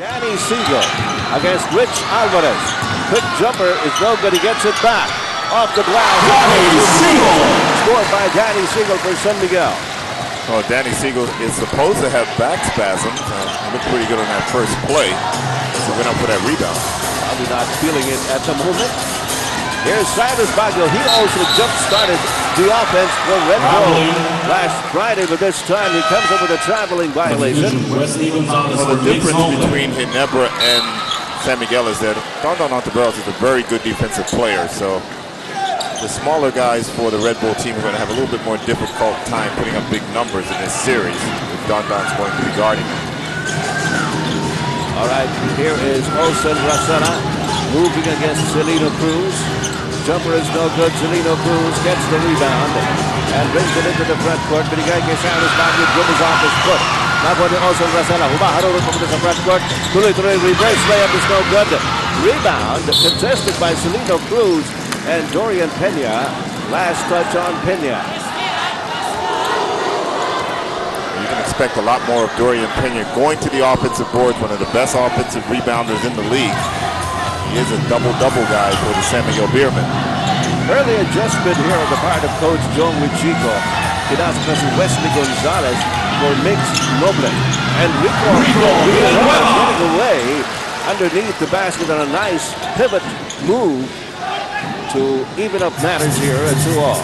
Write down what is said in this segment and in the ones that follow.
Danny Siegel against Rich Alvarez. Quick jumper is no good. He gets it back. Off the glass. Scored by Danny Siegel for San Miguel. Well, Danny Siegel is supposed to have back spasms. He looked pretty good on that first play. So went up for that rebound. Probably not feeling it at the moment. Here's Cyrus Baguio. He also jump-started the offense for Red Bull last Friday, but this time he comes up with a traveling violation. Well, the difference between Ginebra and San Miguel is that Don Ontiveros is a very good defensive player, so the smaller guys for the Red Bull team are going to have a little bit more difficult time putting up big numbers in this series if Don's going to be guarding them. All right, here is Olsen Rosella moving against Celino Cruz. Jumper is no good. Celino Cruz gets the rebound and brings it into the front court. Binigay kay Cyrus Baguio, dribbles off his foot. Napo ni Olsen Rosella. Humaharurot papunta sa front court. Tuloy-tuloy reverse layup is no good. Rebound contested by Celino Cruz and Dorian Pena. Last touch on Pena. You can expect a lot more of Dorian Pena going to the offensive boards, one of the best offensive rebounders in the league. He is a double-double guy for the San Miguel Beermen. Early adjustment here on the part of Coach Joe Wichico. Pinasok si Wesley Gonzalez for Mix Noble. And Rico getting away underneath the basket on a nice pivot move to even up matters here at 2-all.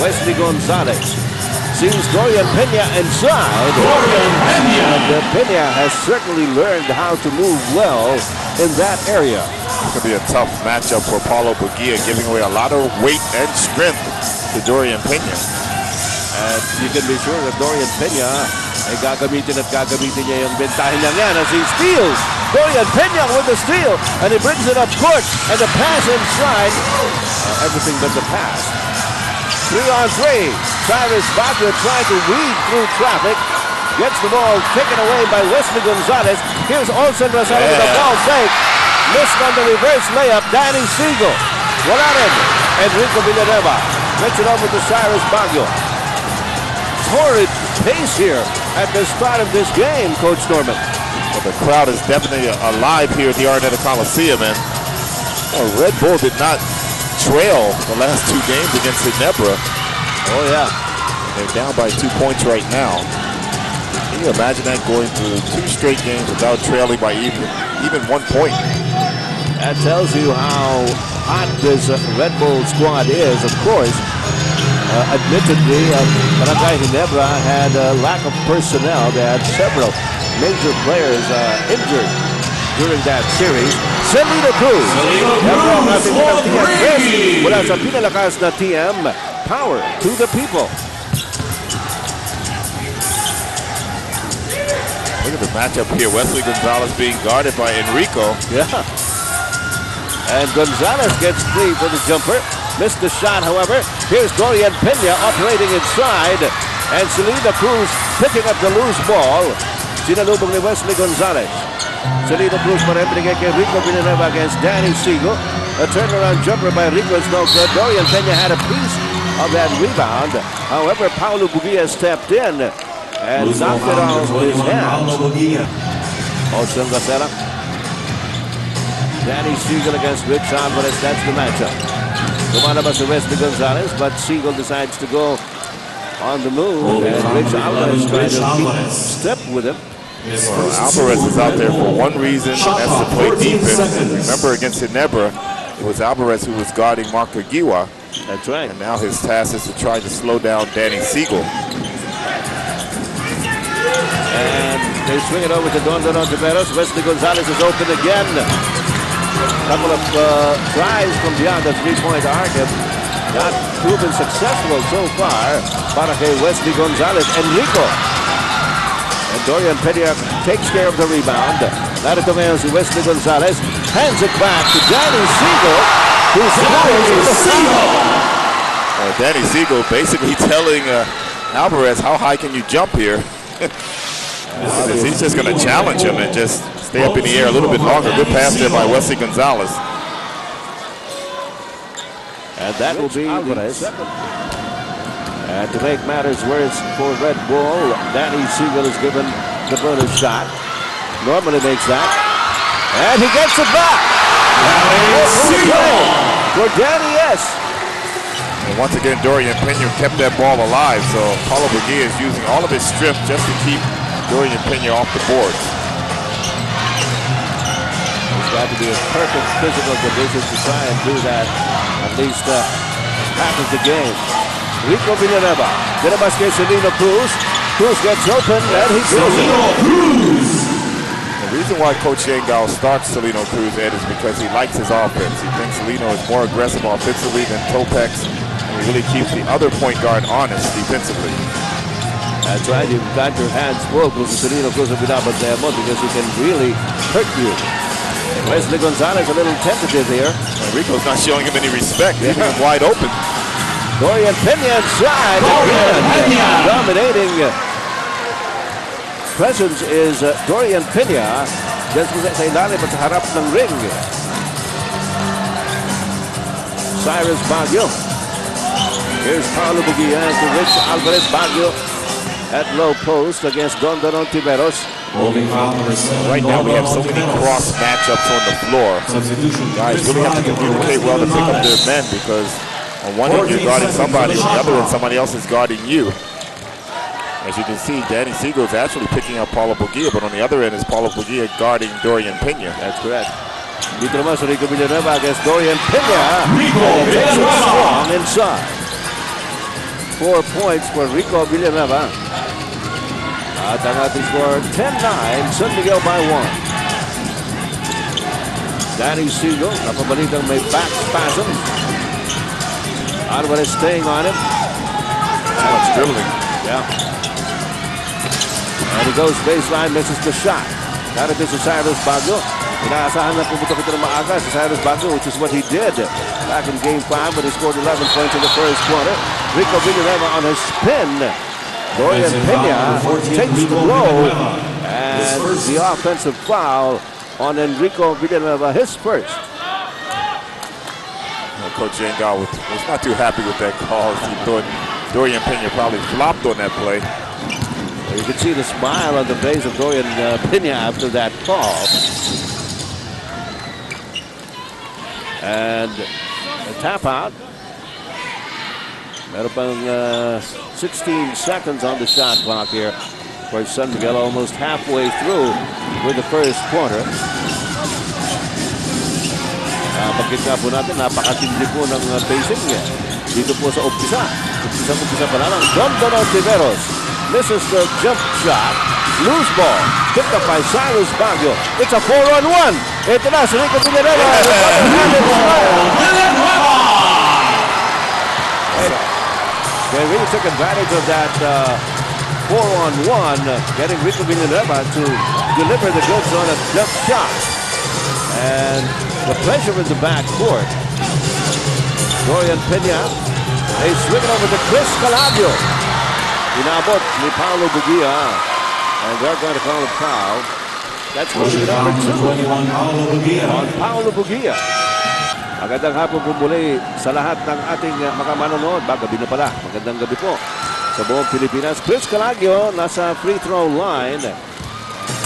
Wesley Gonzalez sees Dorian Pena inside. And Pena has certainly learned how to move well in that area. It's going to be a tough matchup for Paulo Bugia, giving away a lot of weight and strength to Dorian Pena. And you can be sure that Dorian Pena ay gagamitin niya yung bentahin niya yan as he steals. Dorian Pena with the steal, and he brings it up court, and the pass inside. Everything but the pass. 3-on-3. Cyrus Baguio trying to weed through traffic. Gets the ball taken away by Wesley Gonzalez. Here's Olsen Rosella with a ball fake. Missed on the reverse layup. Danny Siegel. Wala rin. Enrico Villanueva gets it over to Cyrus Baguio. Torrid pace here at the start of this game, Coach Norman. Well, the crowd is definitely alive here at the Araneta Coliseum, and Red Bull did not trail the last two games against Ginebra. Oh, yeah. They're down by 2 points right now. Can you imagine that, going through 2 straight games without trailing by even 1 point? That tells you how hot this Red Bull squad is. Of course, admittedly, Barangay Ginebra had a lack of personnel. They had several major players injured during that series. Celino Cruz. Mula sa pinalakas na TM, power to the people. Look at the matchup here. Wesley Gonzalez being guarded by Enrico. Yeah. And Gonzalez gets free for the jumper. Missed the shot, however. Here's Dorian Pena operating inside. And Celino Cruz picking up the loose ball. Sinalubong ni Wesley Gonzalez. Celino Cruz pa rin binigay kay Rico Villanueva against Danny Siegel. A turnaround jumper by Rico is no good. Dorian Pena had a piece of that rebound. However, Paulo Bugia stepped in and knocked it off his hands. Olsen Rosella. Danny Siegel against Rich Alvarez. That's the matchup. Lumalabas si Wesley Gonzalez, but Siegel decides to go on the move. And Rich Alvarez trying to keep step with him. Well, Alvarez is out there for one reason, that's to play defense. And remember, against Ginebra, it was Alvarez who was guarding Mark Aguiwa. That's right. And now his task is to try to slow down Danny Siegel. And they swing it over to Don Ontiveros. Wesley Gonzalez is open again. A couple of tries from beyond the three-point arc have not proven successful so far. Para kay Wesley Gonzalez. Enrico. And Dorian Pena takes care of the rebound. Narito ngayon si Wesley Gonzalez. Hands it back to Danny Siegel, who scores the steal. Danny Siegel basically telling Alvarez, how high can you jump here? He's just going to challenge him and just stay up in the air a little bit longer. Good pass there by Wesley Gonzalez. And that will be Alvarez. And to make matters worse for Red Bull, Danny Siegel is given the bonus shot. normally makes that. And he gets it back. For Danny S. And once again, Dorian Pena kept that ball alive, so Paulo Bugia is using all of his strength just to keep Dorian Pena off the board. It's got to be a perfect physical condition to try and do that at least half of the game. Rico Villanueva, Dinabas kay Celino Cruz. Cruz gets open and he throws it. The reason why Coach Yengao starts Celino Cruz, Ed, is because he likes his offense. He thinks Celino is more aggressive offensively than Topex, and he really keeps the other point guard honest defensively. That's right, you've got your hands full kung si Celino Cruz ang binabantayan mo because he can really hurt you. Wesley Gonzalez a little tentative here. And Rico's not showing him any respect, leaving him wide open. Dorian Pena inside. Dominating. Presence is Dorian Pena. Just sa ilalim at sa harap ng ring. Cyrus Baguio. Here's Paulo Bugia to Rich Alvarez. Baguio at low post against Don Tiveros. Right now we have so many cross matchups on the floor. Guys really have to communicate well to pick up their men because on one end you're guarding somebody, on the other end somebody else is guarding you. As you can see, Danny Siegel is actually picking up Paulo Bugia, but on the other end is Paulo Bugia guarding Dorian Pena. That's correct. Dito naman sa Rico Villanueva against Dorian Pena. And takes it strong inside. 4 points for Rico Villanueva. At ang ating score, 10-9, San Miguel by 1. Danny Siegel, napabalitang may back spasm. Alvarez staying on him. Too much dribbling. Yeah. And he goes baseline, misses the shot. Narito si Cyrus Baguio. Inaasahan na pumutok ito ng maaga si Cyrus Baguio, which is what he did back in Game 5 when he scored 11 points in the first quarter. Rico Villanueva on his spin. Dorian Pena takes the blow. And the offensive foul on Enrico Villanueva, his first. Coach Yengao was not too happy with that call. He thought Dorian Pena probably flopped on that play. You can see the smile on the face of Dorian Pena after that call. And a tap out. Meron pang 16 seconds on the shot clock here for San Miguel, almost halfway through with the first quarter. Bakit nga po natin, napakatindi po ng pacing niya. Dito po sa umpisa. Umpisa pa lang. Don Tiveros misses the jump shot. Loose ball. Picked up by Cyrus Baguio. It's a 4-on-1. Ito na, si Rico Villanueva. They really took advantage of that 4-on-1, getting Rico Villanueva to deliver the goods on a jump shot. And the pressure in the backcourt. Dorian Pena. They swing it over to Chris Calabio. Inabot ni Paulo Bugia. And they're going to call a foul. That's going to be number 2 on Paulo Bugia. Magandang hapon po muli sa lahat ng ating mga manonood. Gabi na pala. Magandang gabi po sa buong Pilipinas. Chris Calabio nasa free throw line.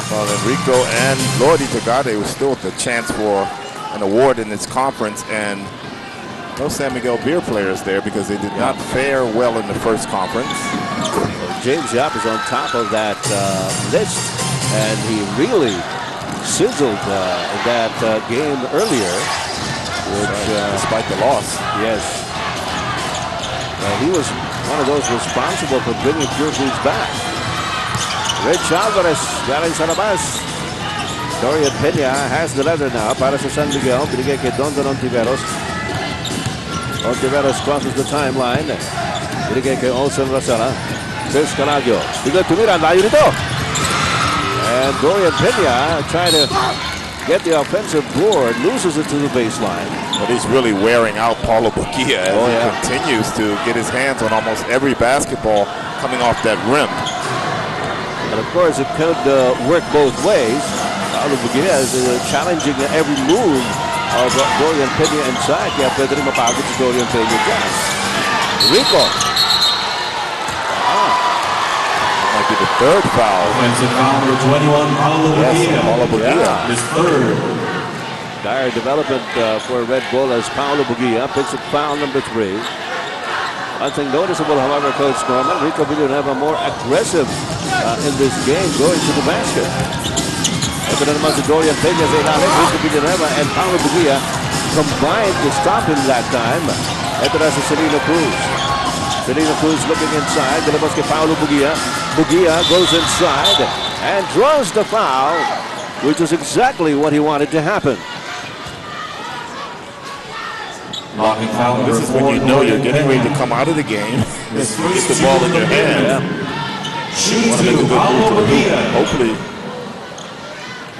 Well, Enrico and Lordy Tagade was still with a chance for an award in this conference, and no San Miguel Beer players there because they did not fare well in the first conference. James Yap is on top of that list, and he really sizzled in that game earlier. Which, despite the loss. Yes. He was one of those responsible for bringing Pure Foods back. Rich Alvarez galing sa labas. Dorian Pena has the leather now para sa San Miguel. Binigay kay Don Tiveros. Don Tiveros crosses the timeline. Binigay kay Olsen Rosella. Chris Calabio. Biglang tumira. Layo nito. And Dorian Pena trying to get the offensive board. Loses it to the baseline. But he's really wearing out Paulo Bugia as he continues to get his hands on almost every basketball coming off that rim. And of course, it could work both ways. Paulo Bugia is challenging every move of Dorian Pena inside. Kaya pwede rin mapagod si Dorian Pena dyan. Rico. Like be the third foul. Offensive foul number 21, Paulo Bugia. Paulo Bugia. His third. Dire development for Red Bull as Paulo Bugia picks up foul number 3. One thing noticeable, however, Coach Norman, Rico Villanueva more aggressive in this game going to the basket. Ito na naman si Dorian Peña sa ilalim. Rico Villanueva and Paulo Bugia combined to stop him that time. Ito na si Celino Cruz. Celino Cruz looking inside. Dalabas kay Paulo Bugia. Bugia goes inside and draws the foul, which is exactly what he wanted to happen. This is when you know you're getting ready to come out of the game. Get the ball in your hand. Yeah. You want to make a good move to the hoop. Hopefully,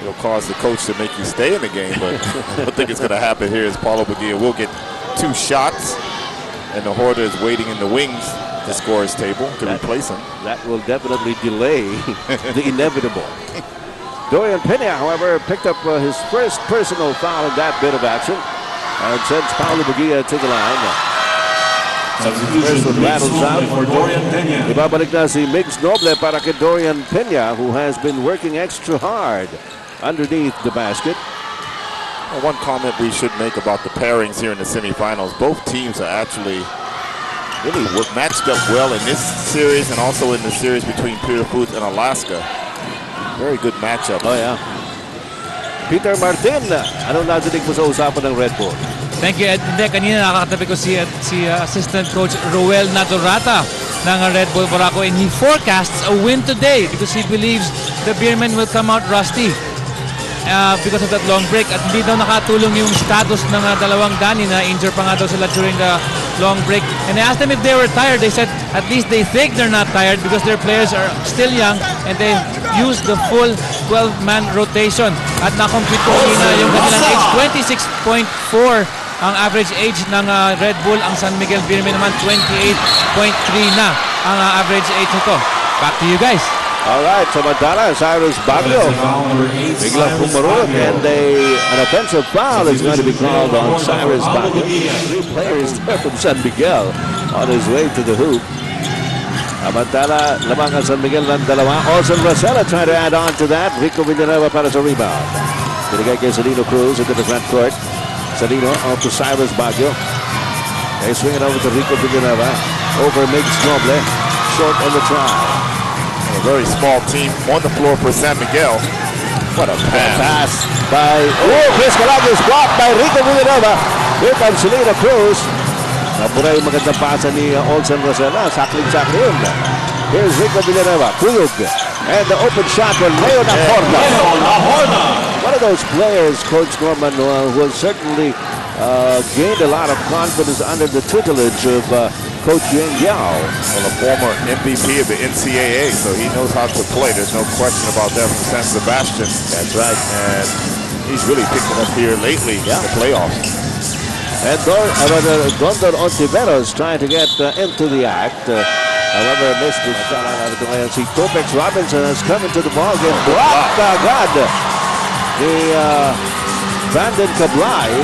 it'll cause the coach to make you stay in the game, but I don't think it's going to happen here as Paulo Bugia will get 2 shots, and the Horda is waiting in the wings to score his table to replace him. That will definitely delay the inevitable. Dorian Peña, however, picked up his first personal foul in that bit of action. And sends Paulo Bugia to the line. First one rattles out. Ibabalik na si Migs Noble para kay Dorian Peña, who has been working extra hard underneath the basket. Well, one comment we should make about the pairings here in the semifinals, both teams are actually really matched up well in this series and also in the series between Pure Foods and Alaska. Very good matchup. Oh yeah. Peter Martin, anong nadinig mo sa usapan ng Red Bull? Thank you, Ed. Hindi, kanina nakakatabi ko si Assistant Coach Roel Nadorata ng Red Bull Barako, and he forecasts a win today because he believes the Beermen will come out rusty because of that long break. At hindi daw nakatulong yung status ng dalawang Dani na injured pa nga daw sila during the long break. And I asked them if they were tired. They said at least they think they're not tired because their players are still young and they use the full 12-man rotation. At na-compute ko kanina yung kanilang age, 26.4 ang average age ng Red Bull. Ang San Miguel Beer naman 28.3 na ang average age nito. Back to you guys. All right, samantala, Cyrus Baguio biglang pumarot, and an offensive foul is going to be called on Cyrus Baguio. 3 players there from San Miguel on his way to the hoop. Samantala, lamang ang San Miguel ng dalawa. Olsen Rosella trying to add on to that. Rico Villanueva para sa rebound. Binigay kay Celino Cruz into the front court. Celino off to Cyrus Baguio. They swing it over to Rico Villanueva. Over Migs Noble. Short on the try. A very small team on the floor for San Miguel. What a pass by Chris Calagos, blocked by Rico Villanueva. Here comes Celino Cruz. Napura yung magandang pasa ni Olsen Rosella. Sakling-sakling yun. Here's Rico Villanueva. Kuyog. And the open shot for Leo Horda. One of those players, Coach Norman, who has certainly gained a lot of confidence under the tutelage of Coach Ying Yao. Well, a former MVP of the NCAA, so he knows how to play. There's no question about that from San Sebastian. That's right. And he's really picked it up here lately in the playoffs. And Dondon Ontiveros trying to get into the act. However, missed his shot out of the way. See, Topex Robinson has come into the ball game. Blocked agad. The Brandon Cablay.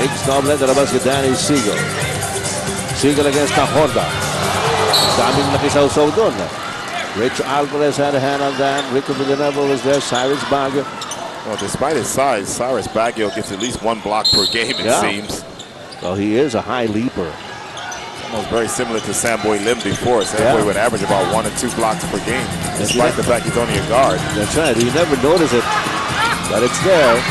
Migs Noble, nalabas kay Danny Siegel. Siegel against the Horda. Daming nakisaw-saw doon. Rich Alvarez had a hand on that. Rico Villanueva was there. Cyrus Baguio. Well, despite his size, Cyrus Baguio gets at least 1 block per game, it seems. Well, he is a high leaper. Almost very similar to Samboy Lim before. Samboy would average about 1 or 2 blocks per game, despite the fact he's only a guard. That's right. You never notice it, but it's there.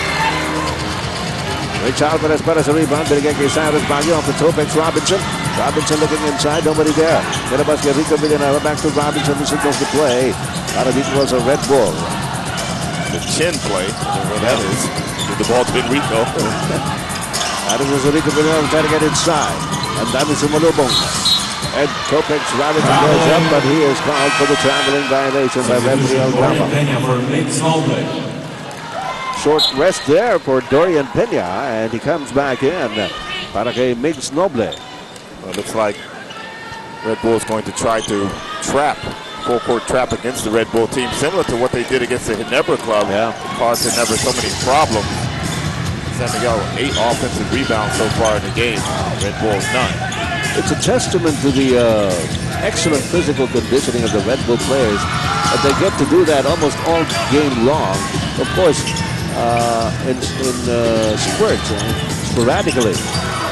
Rich Alvarez para sa rebound. Binigay kay Cyrus Baguio off the Topex Robinson. Robinson looking inside. Nobody there. Pinabas kay Rico Villanueva. Back to Robinson. The signals to play. Para dito was a Red Bull. The chin play, whatever that is. The ball's been Rico. That is Rico Villanueva trying to get inside. And dami sumalubong. And Topex Robinson goes up, but he is called for the traveling violation by referee Alcama. Short rest there for Dorian Peña, and he comes back in para kay Migs Noble. Well, it looks like Red Bull is going to try to full court trap against the Red Bull team, similar to what they did against the Ginebra club. Caused Ginebra so many problems. San Miguel 8 offensive rebounds so far in the game. Red Bull's none. It's a testament to the excellent physical conditioning of the Red Bull players. And they get to do that almost all game long. Of course, in spurts, sporadically.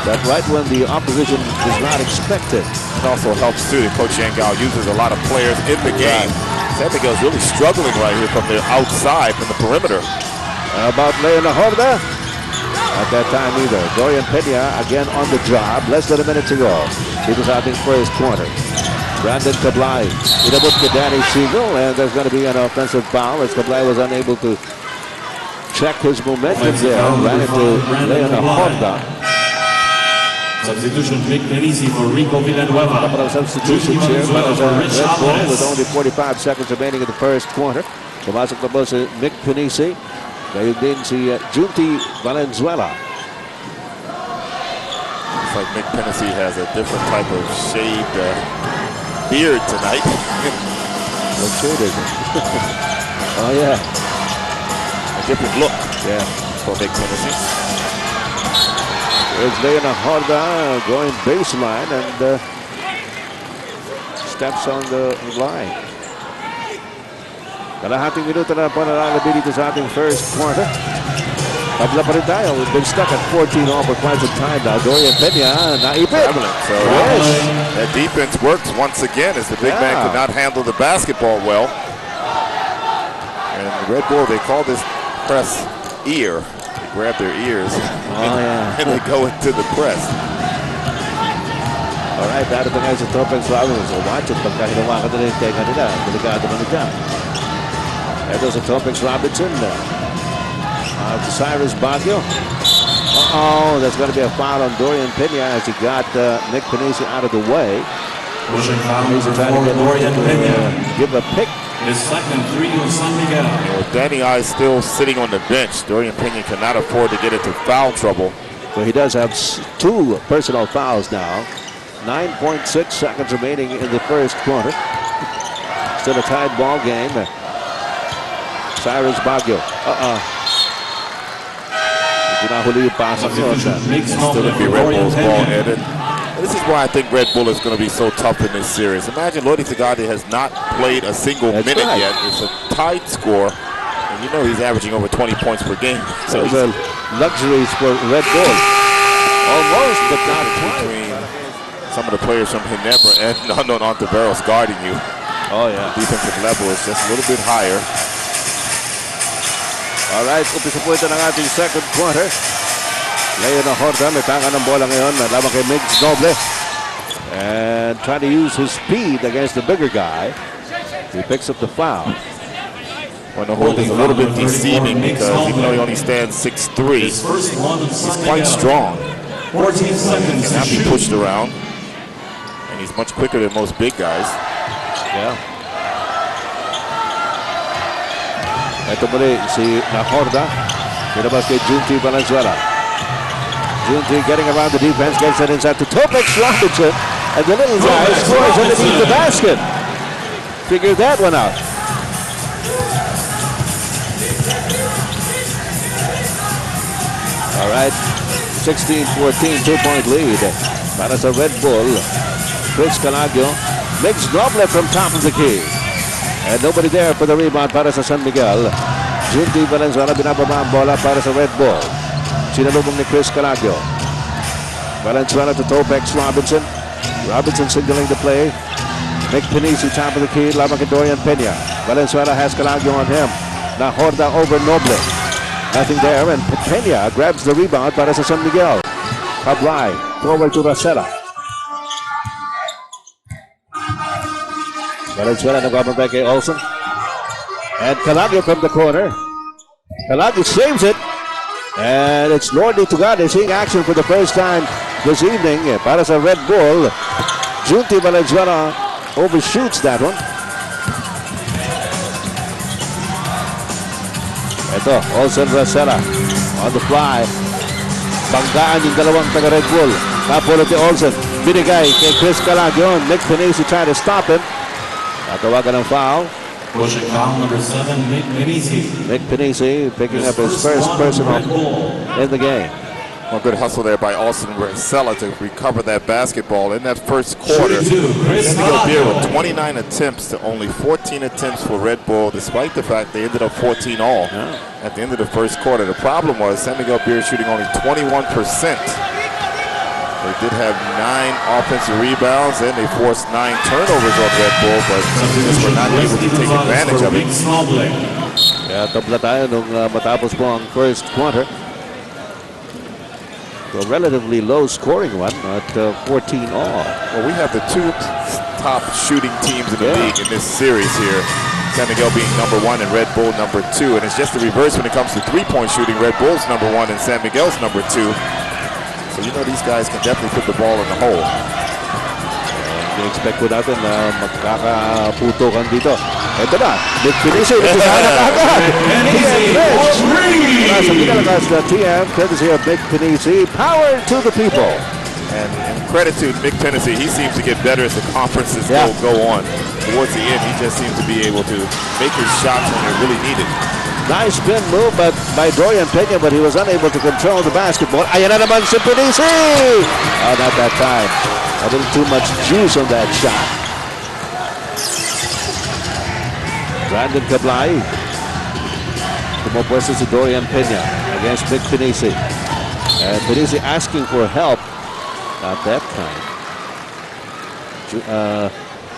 But right when the opposition does not expect it. It also helps too that Coach Yangao uses a lot of players in the game. San Miguel's really struggling right here from the outside, from the perimeter. About Leona Horda? At that time either. Dorian Pena again on the job. Less than a minute to go. He was out in first quarter. Brandon Cablay. Inabot to Danny Siegel, and there's going to be an offensive foul as Cablay was unable to check his momentum there. Ran into Leona Horda. Substitution, Vic Denisi for Rico Villanueva. Couple of substitutions here. Red Bull with only 45 seconds remaining in the first quarter. Pumasok na po si Mick Pinisi. Gayon din si Junti Valenzuela. Looks like Mick Pinisi has a different type of shaved beard tonight. What shade is it? Oh yeah. A different look, yeah, for Mick Pinisi. There's Leona Horda going baseline and steps on the line. Kalahating minuto na po nalalabay dito sa ating first quarter. Tabla pa rin tayo. We've been stuck at 14 all for quite some time now. Dorian Pena naipit. So yes, that defense works once again as the big man could not handle the basketball well. And the Red Bull, they call this press ear. They grab their ears and they go into the press. Alright, darating ngayon sa throwback Flowers. So watch it pagka hinawakan nila yung tenga nila. Delikado man dyan. Ito sa Topex Robinson. To Cyrus Baguio. That's going to be a foul on Dorian Pena as he got Nick Pinisi out of the way. He's trying to get give a pick. His second three on San Miguel. With Danny I still sitting on the bench, Dorian Pena cannot afford to get into foul trouble. So he does have 2 personal fouls now. 9.6 seconds remaining in the first quarter. Still a tied ball game. Cyrus Baguio. Ginahuli yung pasok yun. Still going to be Red Bull's ball headed. This is why I think Red Bull is going to be so tough in this series. Imagine Lodi Tagade has not played a single minute yet. It's a tight score. And you know he's averaging over 20 points per game. So those are luxuries for Red Bull. Almost, but not between some of the players from Ginebra and Nandon Ontiveros guarding you. Oh yeah. Defensive level is just a little bit higher. Alright, umpisa po ito ng ating second quarter. Leona Horda, may tanga ng bola ngayon. Laban kay Migs Noble. And trying to use his speed against the bigger guy. He picks up the foul. Well, the holding a little bit deceiving because even though he only stands 6'3", he's quite strong. 14 seconds. He cannot be pushed around. And he's much quicker than most big guys. Yeah. Ito muli si Horda. Pinabas kay Junti Valenzuela. Junti getting around the defense, gets it inside to Topex Robinson. And the little guy scores underneath the basket. Figure that one out. All right. 16-14, 2-point lead. Para sa Red Bull. Chris Calagio makes Noble from top of the key. And nobody there for the rebound para sa San Miguel. Junti Valenzuela binababa ang bola para sa Red Bull. Sinalubong ni Chris Calagio. Valenzuela to Topex Robinson. Robinson signaling the play. Nick Pinisi top of the key. Laban kay Dorian Pena. Valenzuela has Calagio on him. Na Horda over Noble. Nothing there, and Pena grabs the rebound para sa San Miguel. Cablay forward to Rosella. Valenzuela nagbaback kay Olsen. And Calagio from the corner. Calagio saves it. And it's Lordy Tugade seeing action for the first time this evening. Para sa Red Bull. Junti Valenzuela overshoots that one. Ito, Olsen Rosella on the fly. Banggaan yung dalawang taga Red Bull. Napulot ni Olsen. Binigay kay Chris Calagio. Nick Pinisi trying to stop him. Natawagan ng foul. Pushing foul number 7, Nick Pinisi. Nick Pinisi picking up his first personal in the game. Well, good hustle there by Austin Rosella to recover that basketball in that first quarter. San Miguel Beer with 29 attempts to only 14 attempts for Red Bull, despite the fact they ended up 14 all at the end of the first quarter. The problem was San Miguel Beer shooting only 21%. They did have 9 offensive rebounds, and they forced 9 turnovers on Red Bull, but just were not able to take advantage of it. Kaya tabla tayo nung matapos po ang first quarter. A relatively low-scoring one at 14 all. Well, we have the 2 top shooting teams in the league in this series here. San Miguel being number 1 and Red Bull number 2. And it's just the reverse when it comes to three-point shooting. Red Bull's number 1 and San Miguel's number 2. So you know these guys can definitely put the ball in the hole. I-expect ko natin na magkakaputokan dito. Ito na, Nick Finisi. Nagkasana ka agad. Nasa pinalakas na TM, courtesy of Nick Finisi. Power to the people. And credit to Nick Tennessee. He seems to get better as the conferences go on. Towards the end, he just seems to be able to make his shots when they're really needed. Nice spin move by Dorian Pena, but he was unable to control the basketball. Ayan na naman si Finisi! Oh, not that time. A little too much juice on that shot. Brandon Cablay. Pumapwesto si Dorian Pena against Nick Finisi. And Finisi asking for help. Not that time.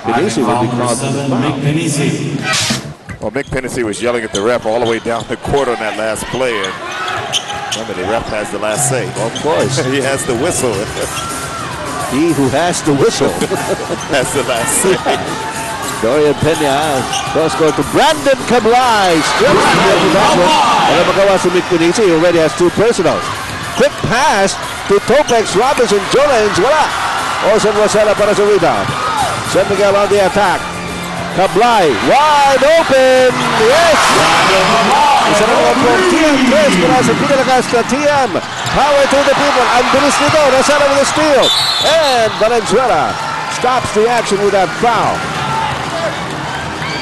Finisi will be called for the foul. Well, Mick Tennessee was yelling at the ref all the way down the court on that last play. And remember, the ref has the last say. Of course. He has the whistle. He who has the whistle has the last say. Dorian Pena, cross-court to Brandon Cablay. Still to that one. And magawa si Mick Finisi, he already has 2 personals. Quick pass to Topex Robinson. Jolens, wala. Austin Rosella para sa rebound. San Miguel on the attack. Cablay, wide open. Yes! Isa na naman from TM Chris mula sa pinalakas na TM. Power to the people. Ang bilis nito. Rosella with a steal. And Valenzuela stops the action with that foul.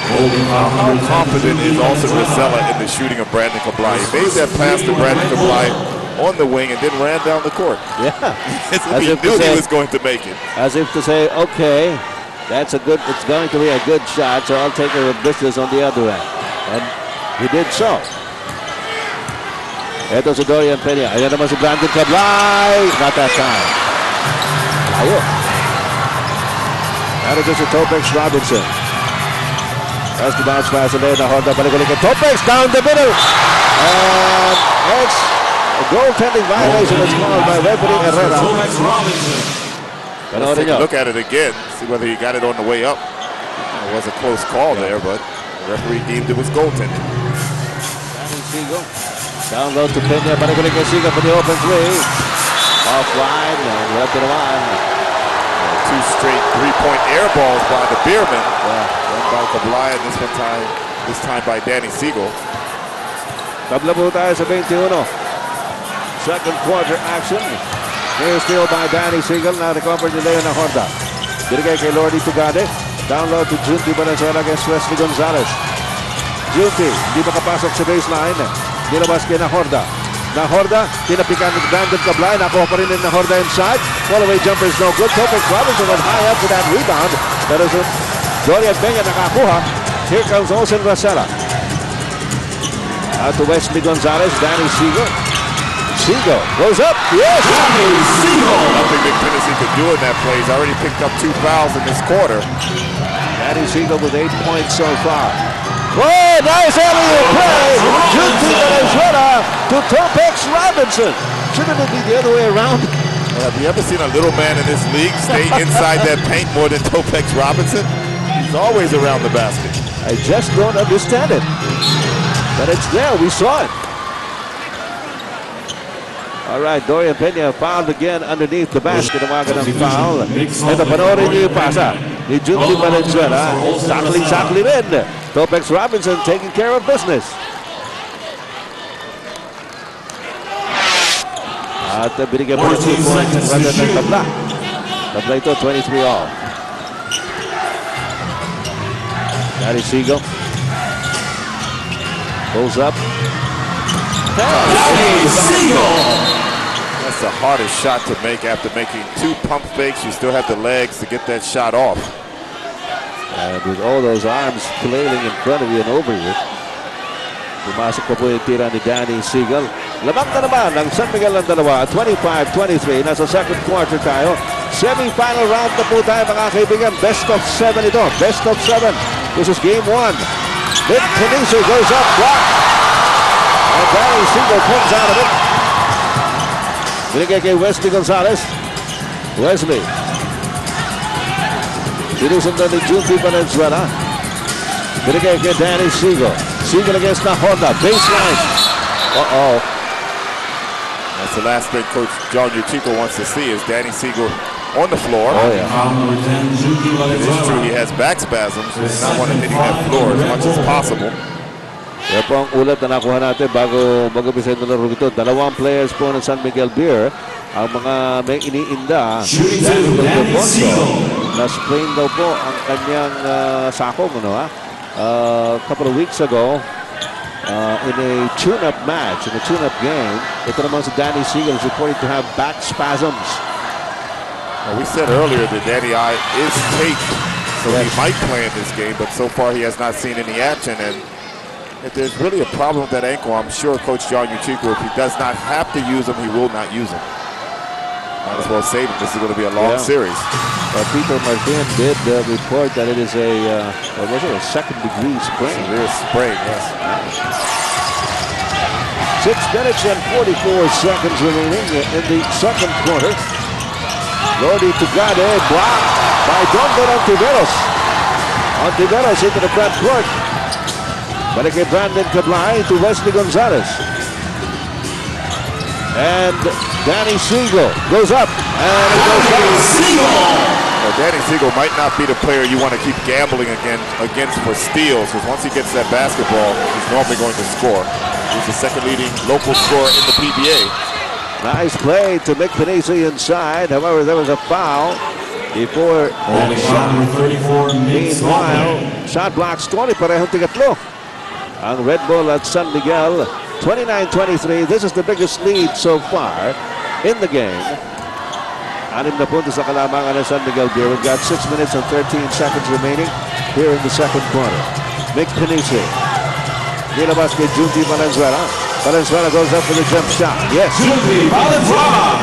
How confident is Austin Rosella in the shooting of Brandon Cablay? He made that pass to Brandon Cablay on the wing and then ran down the court. Yeah. He knew he was going to make it. As if to say, okay, it's going to be a good shot, so I'll take care of business on the other end. And he did so. Ito si Dorian Pena. Ayan naman si Brandon Cablay. Not that time. Layo. Ito si Topex Robinson. That's the bounce pass and then Honda balik-balik at Topex down the middle. And it's a goaltending violation that's called by referee Herrera. Let's take a look at it again, see whether he got it on the way up. It was a close call there, but the referee deemed it was goaltending. Down low to Pena, balik-balik kay Sigo for the open three. Offline, and left it on. 2 straight 3-point air balls by the Beerman. One by Cablay, and this time by Danny Siegel. Tabla po tayo sa 21. Second quarter action. Here's steal by Danny Siegel. Now recovered ni Leon Honda. Binigay kay Lordy Tugade. Down low to Junti Valenzuela against Wesley Gonzalez. Junti, hindi makapasok sa baseline. Nilabas kay Nahorda. Nahorda, tinapikan ni Brandon Cablay. Nakuha pa rin ni Nahorda inside. Fall-away jumper is no good. Topex Robinson went high up for that rebound. Pero Dorian Pena nakakuha. Here comes Austin Rosella. Out to Wesley Gonzalez. Danny Siegel. Siegel goes up. Yes! Danny Siegel! Nothing Nick Tennessee could do in that play. He's already picked up 2 fouls in this quarter. Danny Siegel with 8 points so far. Oh, nice alley-oop play. Junti Valenzuela to Topex Robinson. Shouldn't it be the other way around? Have you ever seen a little man in this league stay inside that paint more than Topex Robinson? He's always around the basket. I just don't understand it. But it's there. We saw it. All right, Dorian Pena fouled again underneath the basket. Nawagan ng foul. Ito, panoorin niyo yung pasa ni Junti Valenzuela. Sakling-sakli rin. Topex Robinson taking care of business. At binigyan po 2 points rather than Tabla. Tabla ito, 23 all. Danny Siegel. Pulls up. Danny Siegel! That's the hardest shot to make after making 2 pump fakes. You still have the legs to get that shot off. And with all those arms flailing in front of you and over you, pumasok pa po yung tira ni Danny Siegel. Lamang na naman ng San Miguel ng dalawa, 25-23. Nasa second quarter tayo. Semi-final round na po tayo mga kaibigan. Best of 7 ito. Best of 7. This is game 1. Nick Canizo goes up, block. And Danny Siegel comes out of it. Binigay kay Wesley Gonzalez. Wesley. Sinusundan ni Junti Valenzuela. Binigay kay Danny Siegel. Siegel against the Honda. Baseline. Uh-oh. That's the last thing Coach John Uchico wants to see is Danny Siegel on the floor. Oh, yeah. It is true he has back spasms. He does not want to hit that floor as much as possible. Yan po ang ulat na nakuha natin bago mag-umpisa yung laro ito. 2 players po ng San Miguel Beer ang mga may iniinda. Na-sprain daw po ang kanyang sakong. A couple of weeks ago, in a tune-up match, in a tune-up game, ito naman si Danny Siegel is reported to have back spasms. We said earlier that Danny I is taped, so he might play in this game, but so far he has not seen any action. And if there's really a problem with that ankle, I'm sure Coach John Uchico, if he does not have to use him, he will not use him. Might as well save him. This is going to be a long series. Peter Martin did report that it is a second-degree sprain. Severe sprain, yes. 6 minutes and 44 seconds remaining in the second quarter. Lordy Tugade blocked by Dondon Ontiveros. Ontiveros into the front court. Balik kay Brandon Cablay to Wesley Gonzalez. And Danny Siegel goes up. And it goes up. Well, Danny Siegel might not be the player you want to keep gambling against for steals, because once he gets that basketball, he's normally going to score. He's the second leading local scorer in the PBA. Nice play to Nick Panisi inside. However, there was a foul before Only shot number 34, meanwhile, shot block scoring parehong tigatlo. Ang Red Bull at San Miguel, 29-23. This is the biggest lead so far in the game. 6 na puntos sa kalamangan ng San Miguel Beer. We've got 6 minutes and 13 seconds remaining here in the second quarter. Nick Panisi. Nilabas kay Junti Valenzuela. Valenzuela goes up for the jump shot. Yes. Junti Valenzuela.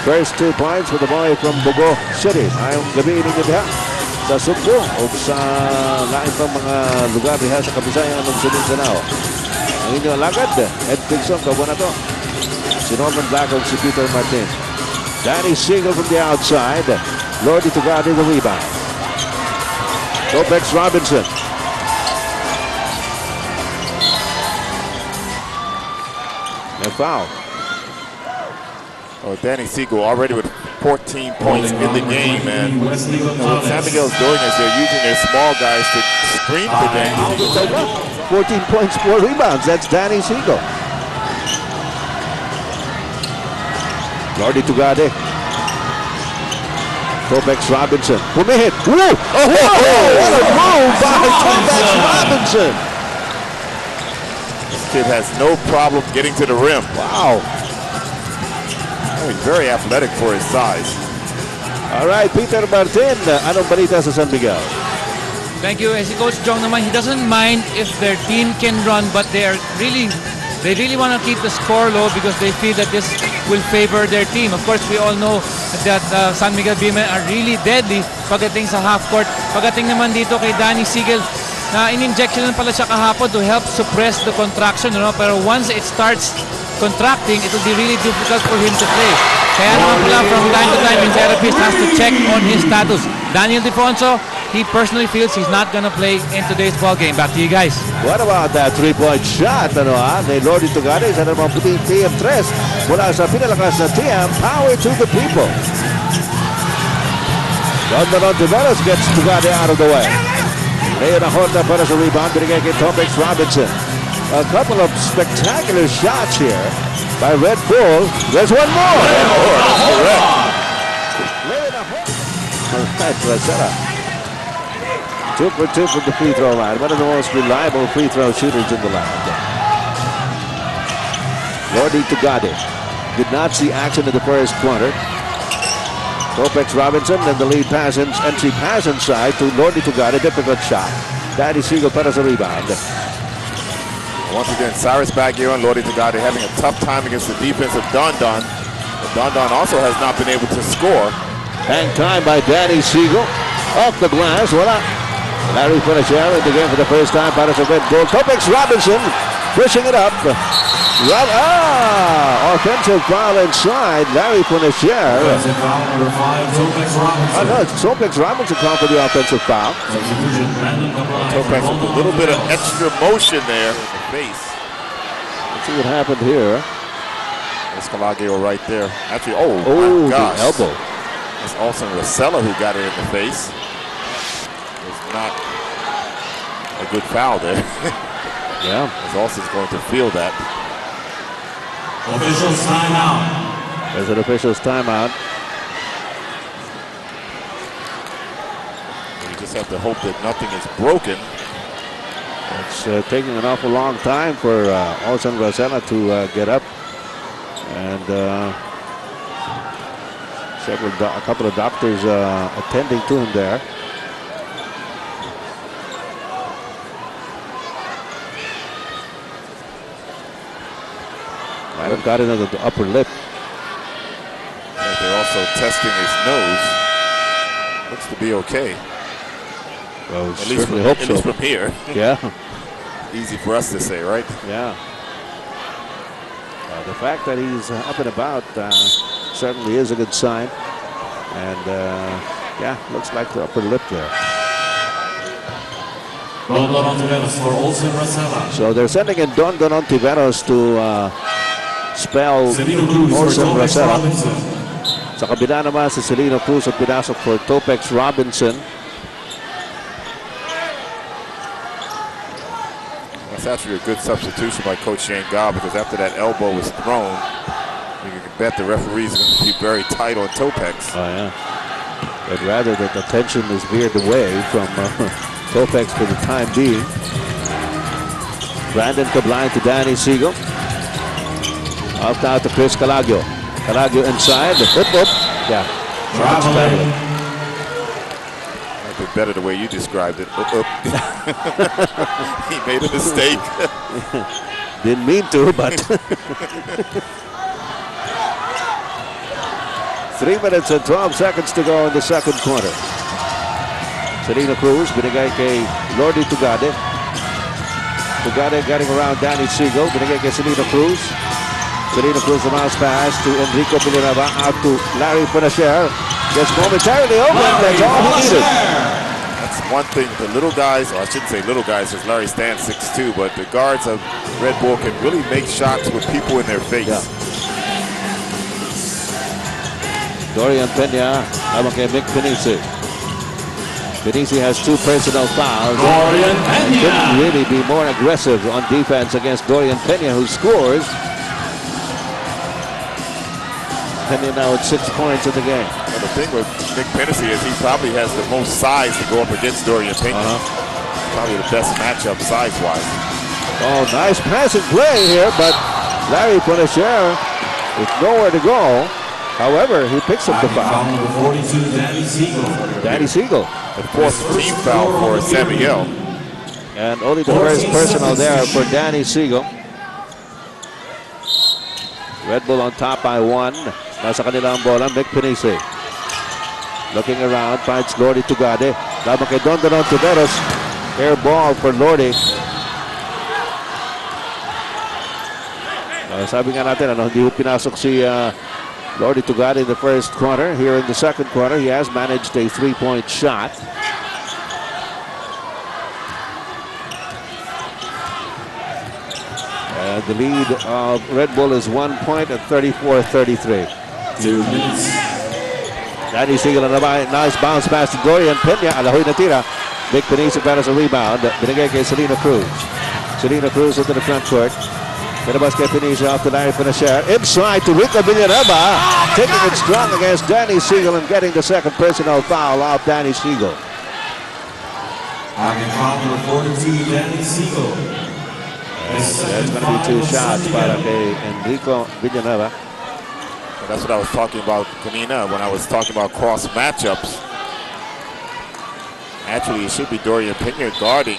First 2 points for the boy from Bogo City. Ngayong gabi ninyo diha sa Sugbo o sa lain pang mga lugar diha sa Kabisayan ng Mindanao. Ang inyong alagad, Ed Pigson, kabuan na to. Si Norman Blacko, si Peter Martin. Danny Siegel from the outside. Lordy Tugade the rebound. Topex Robinson. A foul. Oh, Danny Siegel already with 14 points in the game, and what San Miguel's doing is they're using their small guys to screen for Danny Siegel. 14 points, 4 rebounds. That's Danny Siegel. Lordy Tugade. Topex Robinson. Pumihit. Woo! Oh, what a move by Topex Robinson. This kid has no problem getting to the rim. Wow. Oh, he's very athletic for his size. All right, Peter Martin. Anong balita sa San Miguel? Thank you. Si Coach Jong naman, he doesn't mind if their team can run, but they really want to keep the score low because they feel that this will favor their team. Of course, we all know that San Miguel Beermen are really deadly pagdating sa half court. Pagdating naman dito kay Danny Siegel, na in-injection pala siya kahapon to help suppress the contraction, pero once it starts contracting, it will be really difficult for him to play. Kaya naman pala from time to time, yung therapist has to check on his status. Daniel Defonso, he personally feels he's not gonna play in today's ball game. Back to you guys. What about that three-point shot? Ni Lordy Tugade, isa naman puting TM3 mula sa pinalakas na TM, power to the people. Dondon Ontiveros gets Tugade out of the way. Leo Nahorta para sa rebound, binigay kay Topex Robinson. A couple of spectacular shots here by Red Bull. There's one more. Correct. Leo Nahorta. All right, Rosetta. 2 for 2 from the free throw line. One of the most reliable free throw shooters in the land. Lordy Tugade. did not see action in the first quarter. Topex Robinson and the lead pass entry pass inside to Lordy Tugade. Difficult shot. Danny Siegel para sa rebound. Once again, Cyrus Baguio and Lordy Tugade having a tough time against the defense of Don Don. But Don Don also has not been able to score. Hang time by Danny Siegel. Off the glass. Wala. Larry Punacher in the game for the first time para sa Red Bull. Topex Robinson pushing it up. Offensive foul inside. Larry Punacher. Offensive foul number 5, Topex Robinson. No, it's Topex Robinson called for the offensive foul. Substitution, Brandon Cabrera. Topex with a little bit of extra motion there in the face. Let's see what happened here. Escalagio right there. Actually, oh my gosh. The elbow. It's Olsen Rosella who got it in the face. It's not a good foul there. Yeah. As Olsen's going to feel that. Officials timeout. There's an official's timeout. You just have to hope that nothing is broken. It's taking an awful long time for Olsen Rosella to get up. And a couple of doctors attending to him there. Might have got it under the upper lip. And they're also testing his nose. Looks to be okay. Well, At least from here. Yeah. Easy for us to say, right? Yeah. The fact that he's up and about certainly is a good sign. And yeah, looks like the upper lip there. Don Don Ontiveros for Olsen Rosella. So they're sending in Don Don Ontiveros to spell Olsen Rosella. Sa kabila naman si Celino Cruz at pinasok for Topex Robinson. That's actually a good substitution by Coach Shane Gobb, because after that elbow was thrown, you can bet the referees are going to be very tight on Topex. Oh, yeah. But rather that the tension is veered away from Topex for the time being. Brandon Cabline to Danny Siegel. Off now to Chris Calagio. Calagio inside. Oop, oop. Yeah. Might be better the way you described it. Oop, oop. He made a mistake. Didn't mean to, but 3 minutes and 12 seconds to go in the second quarter. Celino Cruz, binigay kay Lordy Tugade. Tugade getting around Danny Siegel, binigay kay Celino Cruz. Celino Cruz, the mouse pass to Enrico Villanueva, out to Larry Punacher. Gets momentarily open, that's all he needed. That's one thing, the little guys, or I shouldn't say little guys, because Larry stands 6'2", but the guards of Red Bull can really make shots with people in their face. Yeah. Dorian Pena, habang kay Mick Pinisi. Pinisi has 2 personal fouls. Dorian Pena. Couldn't really be more aggressive on defense against Dorian Pena, who scores. Pena now at 6 points in the game. Well, the thing with Mick Pinisi is he probably has the most size to go up against Dorian Pena. Probably the best matchup size-wise. Oh, nice passing play here, but Larry Punacher with nowhere to go. However, he picks up the foul. Number 42, Danny Siegel. Danny Siegel. The 4th team foul for San Miguel. And only the first personal there for Danny Siegel. Red Bull on top by 1. Nasa kanila ang bola, Mick Pinisi. Looking around, finds Lordy Tugade. Labang kay Don Don Ontiveros. Air ball for Lordy. Sabi nga natin, hindi ho pinasok si Lordy Tugade in the first quarter. Here in the second quarter, he has managed a 3-point shot. And the lead of Red Bull is 1 point at 34-33. 2 minutes. Danny Siegel na naman. Nice bounce pass to Dorian Pena. Alahoy na tira. Vic Pinisi para sa rebound. Binigay kay Celino Cruz. Celino Cruz into the front court. Pinabas kay Pinisi off to Larry Punacher. Inside to Rico Villanueva. Taking it strong against Danny Siegel and getting the second personal foul off Danny Siegel. Pocket foul number 42, Danny Siegel. There's going to be 2 shots para kay Enrico Villanueva. And that's what I was talking about, Kanina, when I was talking about cross matchups. Actually, it should be Dorian Pena guarding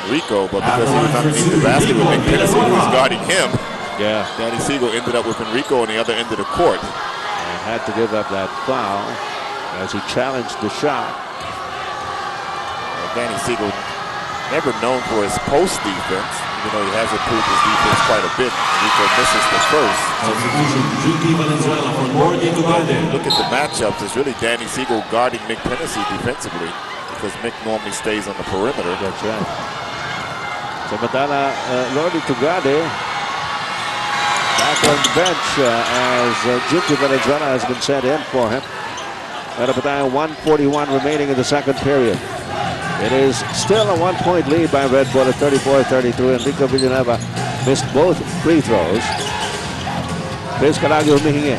Enrico, but because he was underneath the basket with McPherson, who was guarding him, Yeah. Danny Siegel ended up with Enrico on the other end of the court. And had to give up that foul as he challenged the shot. Danny Siegel, never known for his post defense, even though he has improved his defense quite a bit. Enrico misses the first. Substitution, Judy Valenzuela from Bordy to Garden. Look at the matchups. It's really Danny Siegel guarding Mick Hennessy defensively because Mick normally stays on the perimeter. That's right. Samantala, Lordy Tugade back on the bench as Judy Valenzuela has been sent in for him. At a 1:41 remaining in the second period. It is still a 1-point lead by Red Bull at 34-33. Enrico Villanueva missed both free throws. Chris Calagi humihingi.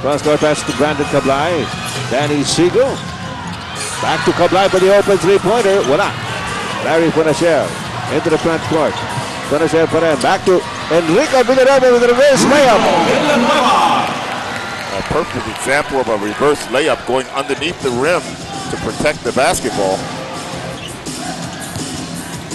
Cross-court pass to Brandon Cablay. Danny Siegel. Back to Cablay for the open three-pointer. Wala. Larry Punacher into the front court. Punacher put in. Back to Enrico Villanueva with a reverse layup. A perfect example of a reverse layup going underneath the rim to protect the basketball.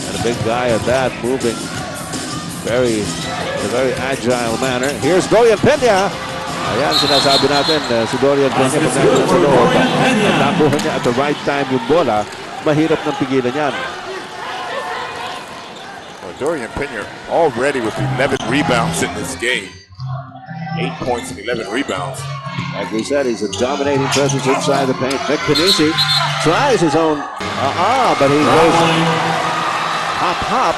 And a big guy at that, moving in a very agile manner. Here's Dorian Pena. Ayan, sinasabi natin, si Dorian Pena pag nandun sa loob. At nakuha niya at the right time yung bola, mahirap nang pigilan yan. Well, Dorian Pena already with 11 rebounds in this game. 8 points and 11 rebounds. Like we said, he's a dominating presence inside the paint. Mick Panisi tries his own, but he goes hop,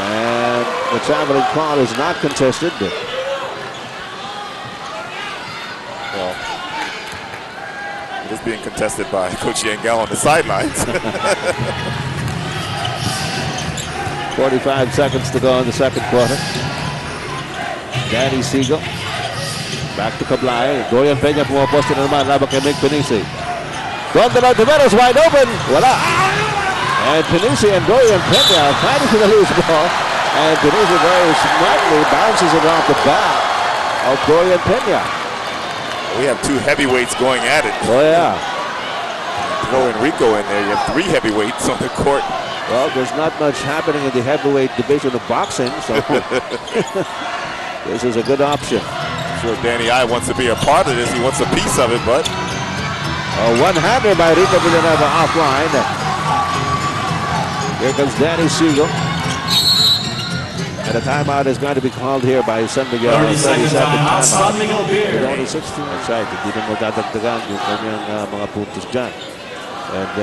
and the traveling call is not contested. Well, it is being contested by Coach Yangal on the sidelines. 45 seconds to go in the second quarter. Danny Siegel. Back to Cablay. Dorian Pena pumaposto na naman laban kay Mick Panisi. Donald Taveras wide open. Wala. And Panisi and Dorian Pena fighting for the loose ball. And Panisi very smartly bounces it off the back of Dorian Pena. We have two heavyweights going at it. Oh, yeah. Throw Enrico in there. You have three heavyweights on the court. Well, there's not much happening in the heavyweight division of boxing, so this is a good option. I'm sure Danny I wants to be a part of this. He wants a piece of it, but a one-hander by Rico Villanueva offline. Here comes Danny Siegel. And a timeout is going to be called here by San Miguel. 30-second timeout, San Miguel Beer. With only 16. That's right. Hindi na magdadagdagan yung kanyang mga puntos dyan. And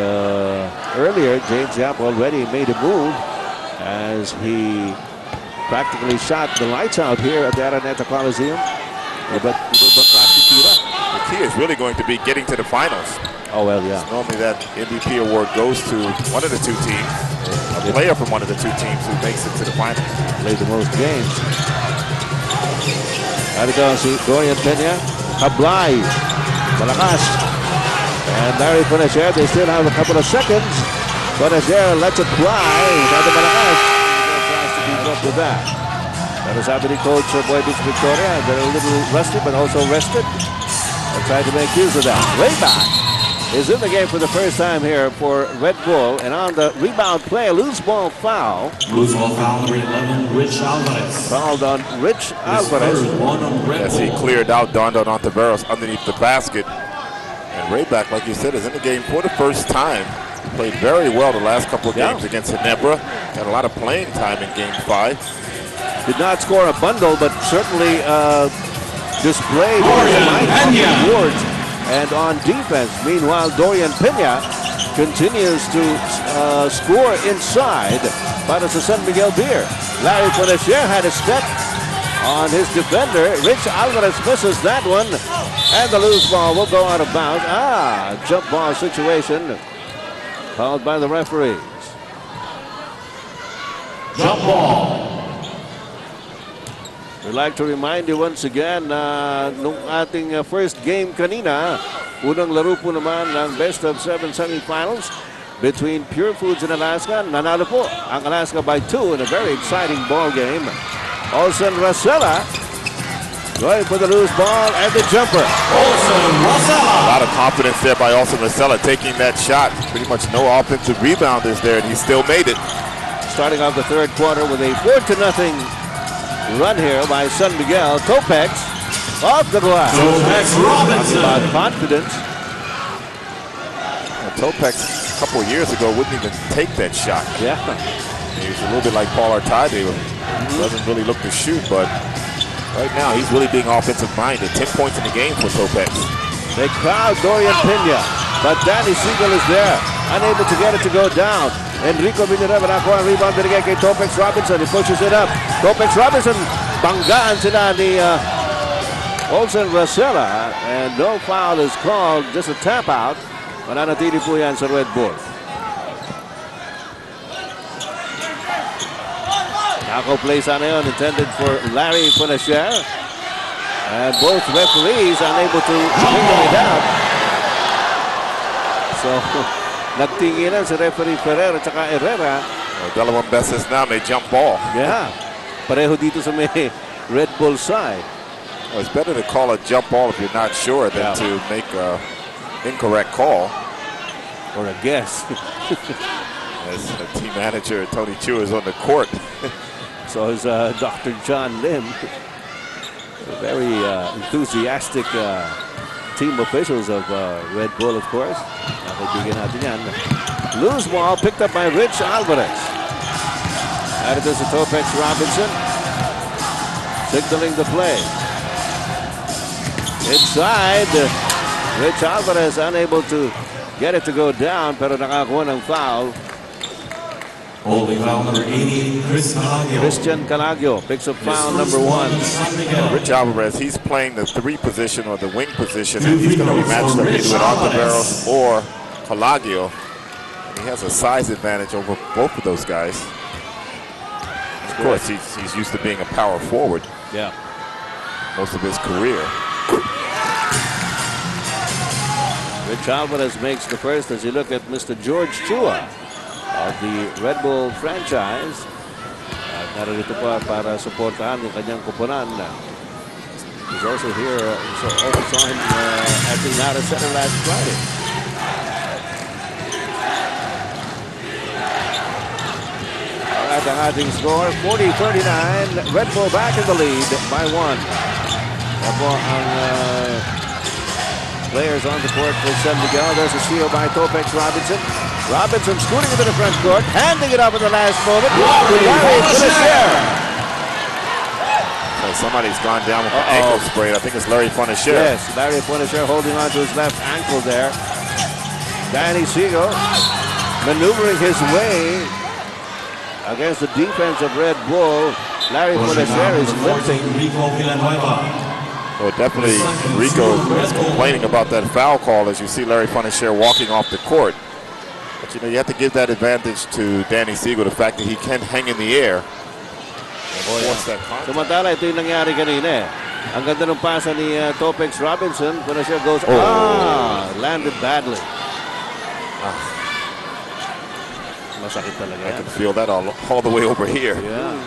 earlier, James Yap already made a move as he practically shot the lights out here at the Araneta Coliseum. But the key is really going to be getting to the finals. Oh, well, yeah. Normally that MVP award goes to one of the two teams, a player from one of the two teams who makes it to the finals. Played the most games. There go, see Dorian Pena, Cablay, Malakas, and Larry Punacher. They still have a couple of seconds. Punacher lets it fly. Now the Malakas tries to keep up with that. That is happening, Coach Boy Beach Victoria. They're a little rusty, but also rested. They're trying to make use of that. Way back is in the game for the first time here for Red Bull. And on the rebound play, a loose ball foul. Loose ball foul number 11, Rich Alvarez. Fouled on Rich Alvarez. As he cleared out Dondo Ontiveros underneath the basket. And Rayback, like you said, is in the game for the first time. Played very well the last couple of games against Ginebra. Got a lot of playing time in Game 5. Did not score a bundle, but certainly displayed awards and on defense. Meanwhile, Dorian Pena continues to score inside para sa San Miguel Beer. Larry Punacher had a step on his defender. Rich Alvarez misses that one, and the loose ball will go out of bounds. Jump ball situation called by the referees. Jump ball. We'd like to remind you once again nung ating first game kanina, unang laro po naman ng best of 7 semifinals between Pure Foods and Alaska. Nanalo po ang Alaska by 2 in a very exciting ball game. Olsen Racela Going for the loose ball and the jumper. A lot of confidence there by Olsen Rosella taking that shot. Pretty much no offensive rebounders there, and he still made it. Starting off the third quarter with a 4-0 run here by San Miguel. Topex off the glass. Talking about confidence. Topex a couple of years ago wouldn't even take that shot. Yeah. He was a little bit like Paul Artade. Doesn't really look to shoot, but right now he's really being offensive minded. 10 points in the game for Topex. They crowd Dorian Pena, but Danny Siegel is there, unable to get it to go down. Enrico Villanueva nakuha ang rebound binigay kay Topex Robinson. He pushes it up. Topex Robinson, banggaan sila ni Olsen Rosella, and no foul is called, just a tap out. Mananatili po yan sa Red Bull. Taco play sana yun, intended for Larry Funesher. And both referees unable to bring it out. So, nagtinginan si referee Ferrer at saka Herrera. Dalawang beses na may jump ball. Yeah, pareho dito sa may Red Bull side. Well, it's better to call a jump ball if you're not sure than to make a incorrect call. Or a guess. As the team manager Tony Chu is on the court. So is Dr. John Lim. Very enthusiastic team officials of Red Bull, of course. Nakibigyan natin yan. Loose ball picked up by Rich Alvarez. Added this to Topex Robinson. Signaling the play. Inside, Rich Alvarez unable to get it to go down, pero nakakuha ng foul. Holding foul number 80, Christian Calagio picks up foul number 1. Rich Alvarez, he's playing the 3 position or the wing position, and he's going to be matched up either with Ontiveros or Calagio. And he has a size advantage over both of those guys. Of course, he's used to being a power forward. Yeah. Most of his career. Rich Alvarez makes the first as you look at Mr. George Chua of the Red Bull franchise. At narito pa para suportahan yung kanyang kupunan. He's also here. Also saw him at the Nara Center last Friday. All right, the ating score, 40-39. Red Bull back in the lead by 1. Ako ang players on the court for San Miguel. There's a steal by Topex Robinson. Robinson scooting into the front court, handing it up in the last moment to Larry Funesher. So somebody's gone down with an ankle sprain. I think it's Larry Funesher. Yes, Larry Funesher holding on to his left ankle there. Danny Siegel maneuvering his way against the defense of Red Bull. Larry Funesher is limping. Well, definitely Rico is complaining about that foul call as you see Larry Funesher walking off the court. But, you know, you have to give that advantage to Danny Siegel, the fact that he can hang in the air. Samantala, ito yung nangyari kanina. Ang ganda ng pasa ni Topex Robinson. Funesher goes, landed badly. Masakit talaga. I can feel that all the way over here. Yeah.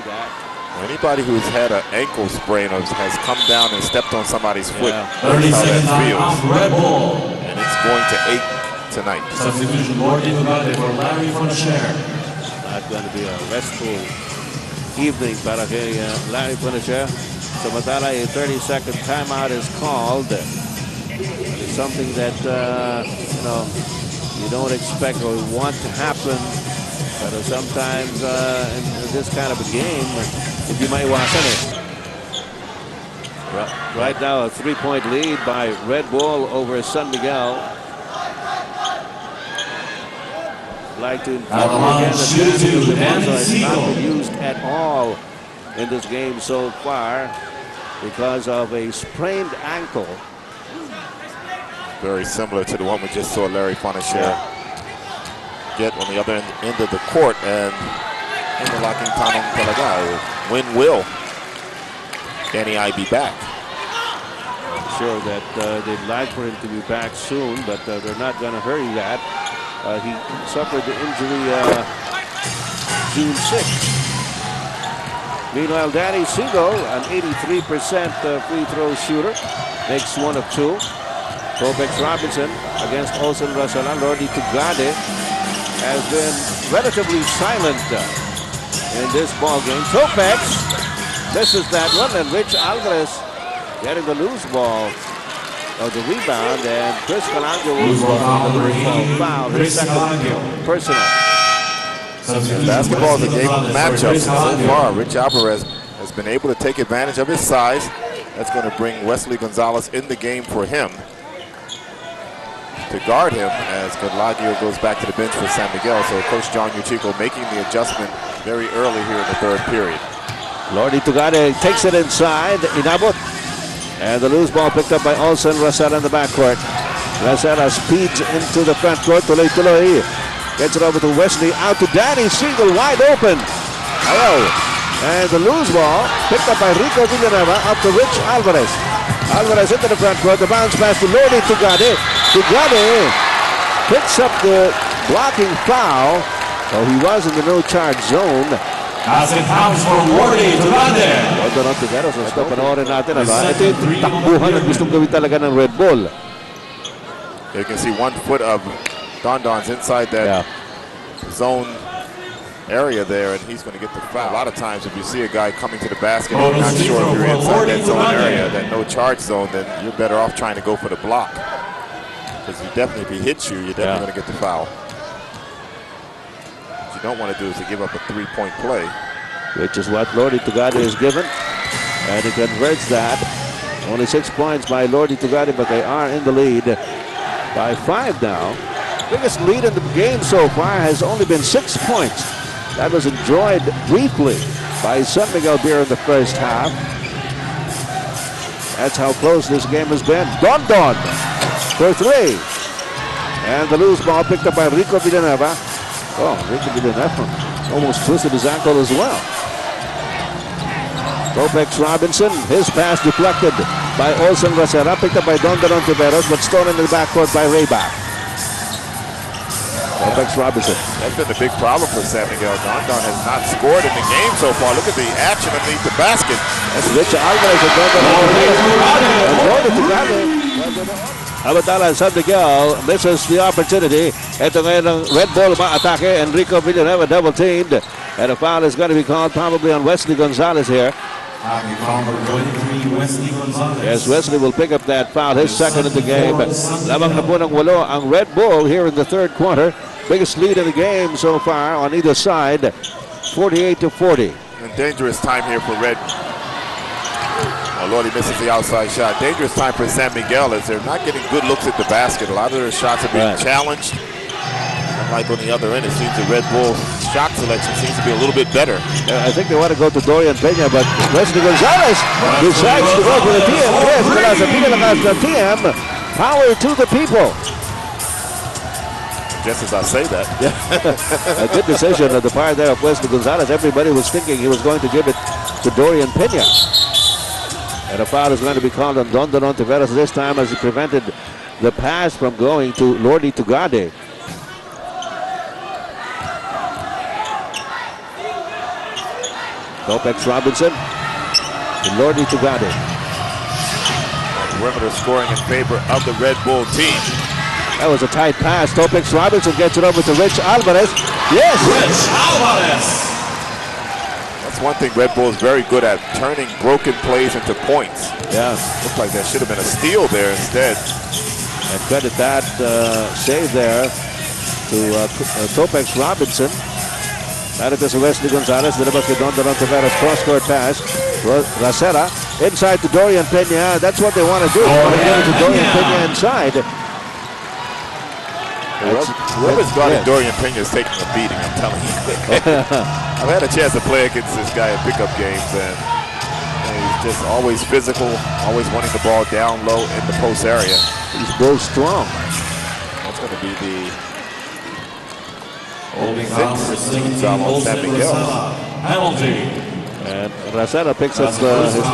Anybody who's had an ankle sprain or has come down and stepped on somebody's foot, Early knows how second that half feels. of Red Bull. And it's going to ache tonight. Substitution board in Uganda for Larry Funesher. Not going to be a restful evening para kay Larry Funesher. Samantala, a 30-second timeout is called. It's something that you know, you don't expect or want to happen. But sometimes in this kind of a game, hindi maiwasan eh. Right now, a 3-point lead by Red Bull over San Miguel. I'd like to inform you again that Danny has not been used at all in this game so far because of a sprained ankle. Very similar to the one we just saw Larry Funesher get on the other end of the court, and in the locking tanong talaga, when will Danny I be back? I'm sure that they'd like for him to be back soon, but they're not going to hurry that. He suffered the injury June 6th. Meanwhile, Danny Sigo, an 83% free throw shooter, makes 1 of 2. Topex Robinson against Olsen Rasala. Lordy Tugade has been relatively silent in this ball game. Topex misses that one, and Rich Alvarez getting the loose ball of the rebound, and Chris Calangio will foul his second personal. Basketball is a game of matchups. So far, Rich Alvarez has been able to take advantage of his size. That's going to bring Wesley Gonzalez in the game for him to guard him as Godlagio goes back to the bench for San Miguel. So Coach John Uchico making the adjustment very early here in the third period. Lordy Tugade takes it inside. Inabot. And the loose ball picked up by Olsen Rasala in the backcourt. Rasala speeds into the front court. Tuloy-tuloy. Gets it over to Wesley. Out to Danny Siegel. Wide open. Hello. And the loose ball picked up by Rico Villanueva up to Rich Alvarez. Alvarez into the front court. The bounce pass to Lordy Tugade. Tugade picks up the blocking foul. So he was in the no-charge zone. As it comes for Lordy Tugade. Ito ng Tugade. So ito panoorin natin. Ito yung takbuhan na gustong gawin talaga ng Red Bull. You can see 1 foot of Don Don's inside that zone area there, and he's going to get the foul. A lot of times if you see a guy coming to the basket and you're not sure if you're inside that zone area, that no charge zone, then you're better off trying to go for the block. Because you definitely, if he hits you, you're definitely going to get the foul. What you don't want to do is to give up a 3-point play. Which is what Lordy Tugade is given. And he converts that. Only 6 points by Lordy Tugade, but they are in the lead by 5 now. Biggest lead in the game so far has only been 6 points. That was enjoyed briefly by San Miguel Beer in the first half. That's how close this game has been. Don Don for 3. And the loose ball picked up by Rico Villanueva. Oh, Rico Villanueva almost twisted his ankle as well. Topex Robinson, his pass deflected by Olsen Rasera, picked up by Don Tiveros, but stolen in the backcourt by Rayback. Topex Robinson. That's been the big problem for San Miguel. Don has not scored in the game so far. Look at the action underneath the basket. That's Rich Alvarez and Don Abadala and San Miguel misses the opportunity. Ito ngayon ng Red Bull ma-atake. Enrico Villanueva double teamed. And a foul is going to be called probably on Wesley Gonzalez here. Yes, Wesley will pick up that foul, his second in the game. Lamang na po ng 8 ang Red Bull here in the third quarter. Biggest lead in the game so far on either side, 48-40. And dangerous time here for Red. Oh, Lord, he misses the outside shot. Dangerous time for San Miguel as they're not getting good looks at the basket. A lot of their shots are being challenged. Unlike on the other end, it seems the Red Bull shot selection seems to be a little bit better. I think they want to go to Dorian Peña, but Wesley Gonzalez decides to go for the TM. Yes, the TM. Power to the people. Just as I say that. A good decision on the part there of Wesley Gonzalez. Everybody was thinking he was going to give it to Dorian Peña. And a foul is going to be called on Don Tiveros this time as he prevented the pass from going to Lordy Tugade. Topex Robinson and Lordy Tugade. Perimeter scoring in favor of the Red Bull team. That was a tight pass. Topex Robinson gets it over to Rich Alvarez. Yes! Rich Alvarez! That's one thing Red Bull is very good at, turning broken plays into points. Yeah. Looks like that should have been a steal there instead. And credit that save there to Topex Robinson. Narito si Wesley Gonzalez, nilabas kay Don Tiveros, cross-court pass. Rasera, inside to Dorian Peña. That's what they want to do. They want to get it to Dorian Peña inside. Whoever's guarding Dorian Peña is taking a beating, I'm telling you. I've had a chance to play against this guy in pickup games, and he's just always physical, always wanting the ball down low in the post area. He's both strong. That's going to be the holding foul for San Miguel. Penalty. And Rasera picks up his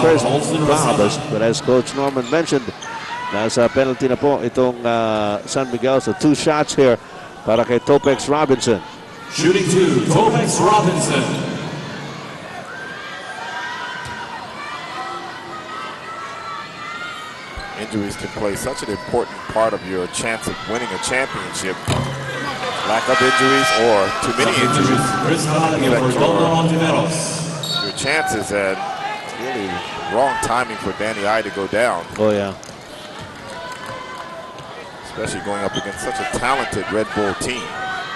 first foul, but as Coach Norman mentioned, nasa penalty na po itong San Miguel. So 2 shots here para kay Topex Robinson. Shooting 2, Topex Robinson. Injuries can play such an important part of your chance of winning a championship. Lack of injuries or too many injuries affect your chances, and really wrong timing for Danny I to go down. Oh, yeah. Especially going up against such a talented Red Bull team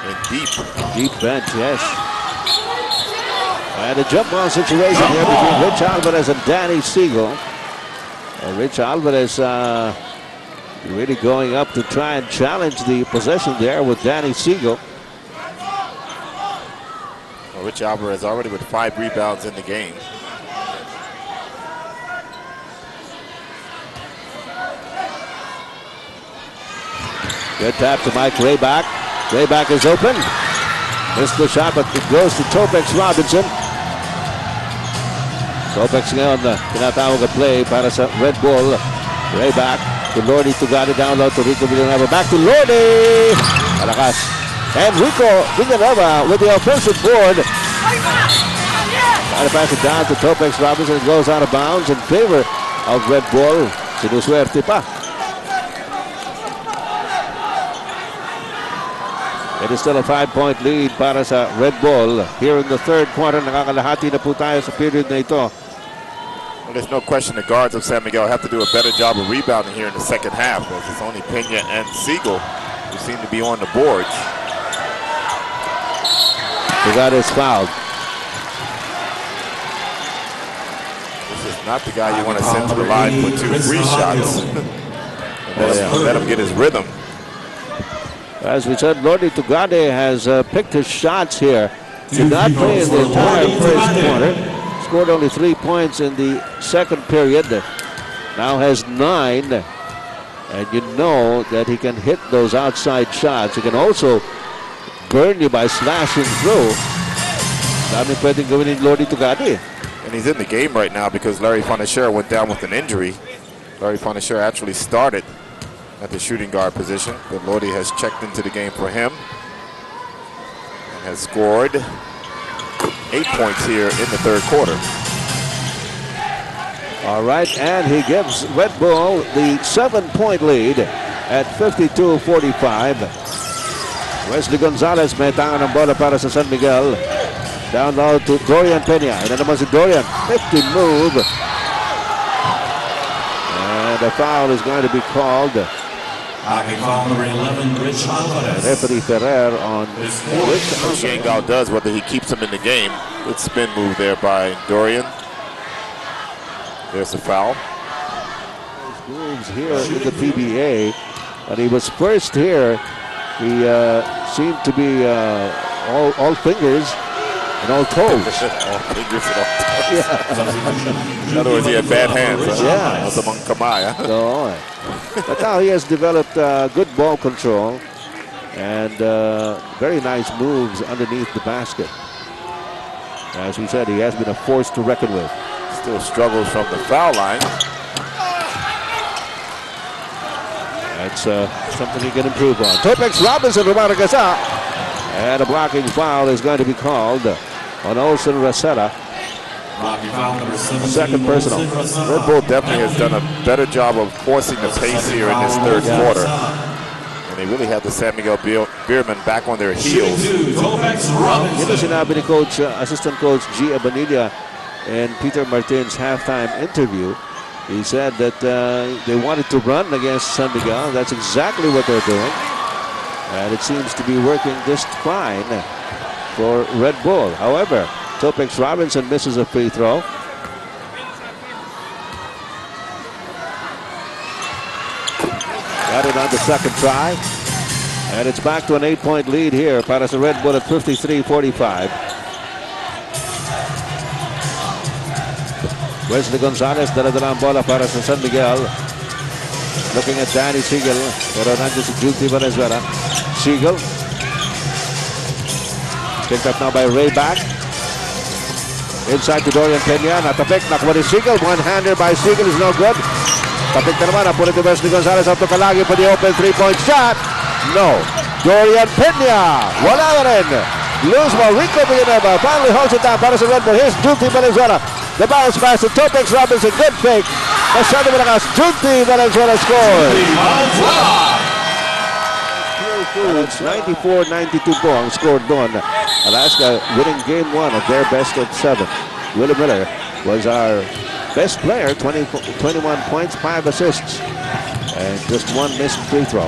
and deep. Deep bench, yes. And a jump ball situation here between Rich Alvarez and Danny Siegel. Rich Alvarez really going up to try and challenge the possession there with Danny Siegel. Well, Rich Alvarez already with 5 rebounds in the game. Good tap to Mike Rayback. Rayback is open. Missed the shot, but it goes to Topex Robinson. Topex ngayon tinatawag a play para sa Red Bull. Rayback to Lordy Tugade, down low to Rico Villanueva. Back to Lordy. Malakas. And Rico Villanueva with the offensive board. Trying to pass it down to Topex Robinson. It goes out of bounds in favor of Red Bull. Sinuswerte pa. It is still a 5-point lead para sa Red Bull. Here in the third quarter, nakakalahati na po tayo sa period na ito. Well, there's no question the guards of San Miguel have to do a better job of rebounding here in the second half, as it's only Pena and Siegel who seem to be on the boards. Tugade is fouled. This is not the guy you want to send to the line for 2 free shots. Let him get his rhythm. As we said, Lordy Tugade has picked his shots here. Did not play in the entire first quarter. Scored only 3 points in the second period. Now has 9. And you know that he can hit those outside shots. He can also burn you by slashing through. Dami pwedeng gawin ni Lordy Tugade. And he's in the game right now because Larry Fonachera went down with an injury. Larry Fonachera actually started at the shooting guard position, but Lordy has checked into the game for him and has scored 8 points here in the third quarter. All right, and he gives Red Bull the 7-point lead at 52-45. Wesley Gonzalez may tangan ng bola para sa San Miguel. Down low to Dorian Pena. And naman si Dorian, 50 move. And a foul is going to be called. Foul number 11, Rich Alvarez. Referee Ferrer on Rich Alvarez. Shangal does, whether he keeps him in the game. Good spin move there by Dorian. There's the foul. Moves here in the PBA, and he was first here. He seemed to be all fingers and all toes. All fingers and all toes. Yeah. In other words, he had bad hands. Yeah. That's among Kamaya. No. But now he has developed good ball control and very nice moves underneath the basket. As we said, he has been a force to reckon with. Still struggles from the foul line. That's something he can improve on. Topex Robinson Rumaragasa. And a blocking foul is going to be called on Olsen Rosetta. Second personal. Red Bull definitely has done a better job of forcing the pace here in this third quarter. And they really have the San Miguel Beermen back on their heels. Yun ang sinabi ni Coach, Assistant Coach G. Abanilla in Peter Martin's halftime interview. He said that they wanted to run against San Miguel. That's exactly what they're doing. And it seems to be working just fine for Red Bull. However, Topex Robinson misses a free throw. Got it on the second try. And it's back to an 8-point lead here para sa Red Bull at 53-45. Wesley Gonzalez, dala-dala ang bola para sa San Miguel. Looking at Danny Siegel. Pero nandiyan si Juti Venezuela. Siegel. Picked up now by Rayback. Inside to Dorian Pena. Natapik. Nakuha ni Siegel. One-hander by Siegel is no good. Tapik na naman. Napunit ni Wesley Gonzalez. Up to Kalagi for the open three-point shot. No. Dorian Pena. Wala na rin. Loose ball. Rico Villanueva finally holds it down para sa Red Bull. Here's Juti Venezuela. The bounce pass to Topex Robinson. Good fake. Masyado malakas. Junti Valenzuela scores. Pure Foods, 94-92 po ang score doon. Alaska winning game 1 of their best of 7. Willie Miller was our best player, 21 points, 5 assists, and just 1 missed free throw.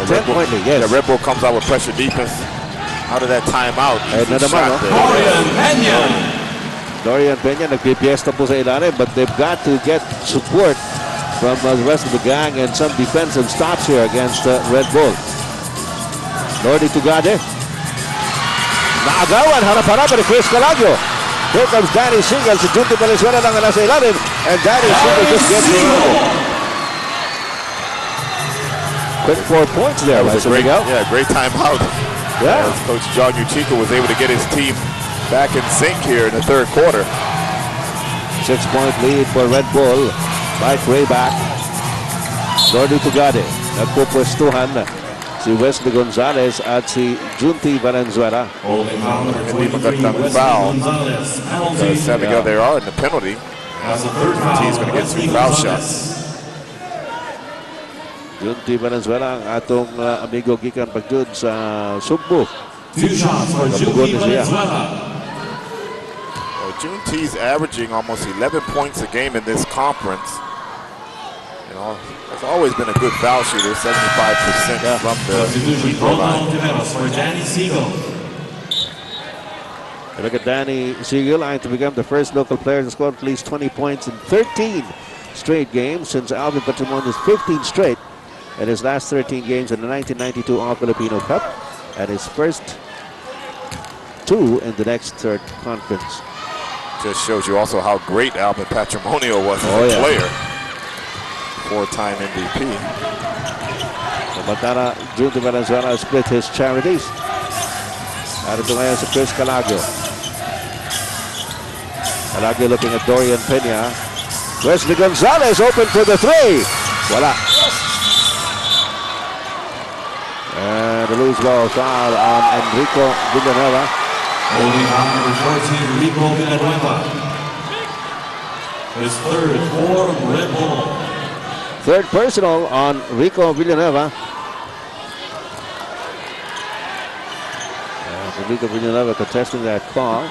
10-point lead, yes. The Red Bull comes out with pressure defense. Out of that timeout. Dorian Peña nagpipiesta po sa ilalim, but they've got to get support from the rest of the gang and some defensive stops here against Red Bull. Lordy Tugade. Naagawan, harap-harap ni Chris Calagio. Here comes Danny Singal. Si Junti Valenzuela lang nasa ilalim. And Danny Singal just gets the middle. Quick 4 points there. That was a great timeout. Yeah. As Coach John Uchiko was able to get his team back in sync here in the third quarter. 6-point lead for Red Bull. Mike Rayback. Lordy Tugade. Nagpupwestuhan si Wesley Gonzalez at si Junti Valenzuela. Hindi magandang foul. San Miguel, they are in the penalty. He's going to get some foul shots. Junti Valenzuela ang atong amigo gikan pagjud sa Sugbo. 2 shots for Junti Valenzuela. Junti's averaging almost 11 points a game in this conference. You know, has always been a good foul shooter, 75% from the free throw line. For Danny Siegel. Look at Danny Siegel, eyeing to become the first local player to score at least 20 points in 13 straight games since Alvin Patrimonio's 15 straight in his last 13 games in the 1992 All-Filipino Cup and his first 2 in the next third conference. Just shows you also how great Alvin Patrimonio was as a player. 4-time MVP. Samantala, Junti Valenzuela split his charities. Narito ngayon si Chris Calagio. Calagio looking at Dorian Peña. Wesley Gonzalez open for the 3. Wala. And a loose ball foul on Enrico Villanueva. Holding on number 14, Rico Villanueva. His third for Red Bull. Third personal on Rico Villanueva. And Rico Villanueva contesting that call.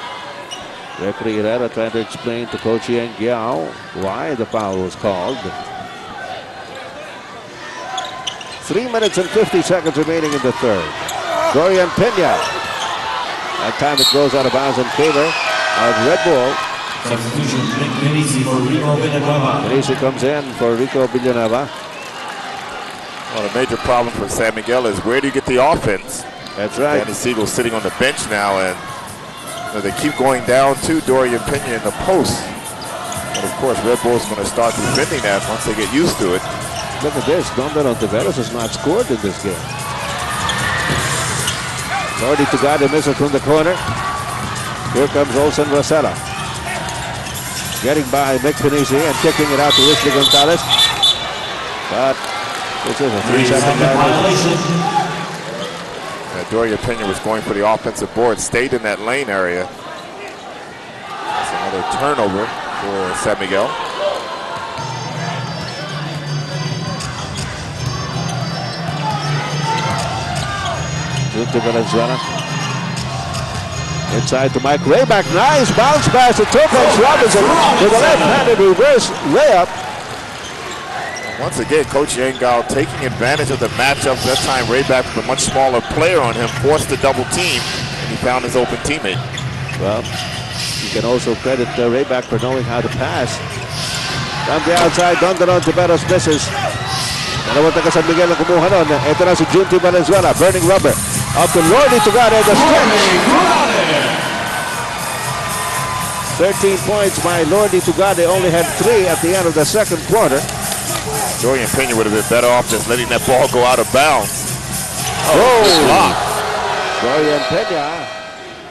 Referee Herrera trying to explain to Coach Yang Giao why the foul was called. 3 minutes and 50 seconds remaining in the third. Dorian Peña. That time it goes out of bounds in favor of Red Bull. Substitution, Nick Vinisi for Rico Villanueva. Vinisi comes in for Rico Villanueva. Well, a major problem for San Miguel is where do you get the offense? That's right. Danny Siegel sitting on the bench now, and they keep going down to Dorian Peña in the post. And of course, Red Bull's going to start defending that once they get used to it. Look at this. Don Tiveros has not scored in this game. Lordy Tugade misses from the corner. Here comes Olsen Rosella. Getting by Nick Vinisi and kicking it out to Wesley Gonzalez. But this is a 3-second violation. Dorian Peña was going for the offensive board, stayed in that lane area. That's another turnover for San Miguel. Junti Valenzuela. Inside to Mike Rayback. Nice bounce pass to Topaz Robinson with a left-handed reverse layup. Once again, Coach Yangao taking advantage of the matchup. That time, Rayback with a much smaller player on him, forced the double team, and he found his open teammate. Well, you can also credit Rayback for knowing how to pass. From the outside, Don Tiveros misses. Dalawang taga San Miguel ang kumuha nun. Ito na si Junti Valenzuela, burning rubber. Up to Lordy Tugade, the stretch. 13 points by Lordy Tugade, only had 3 at the end of the second quarter. Dorian Peña would have been better off just letting that ball go out of bounds. Dorian Peña.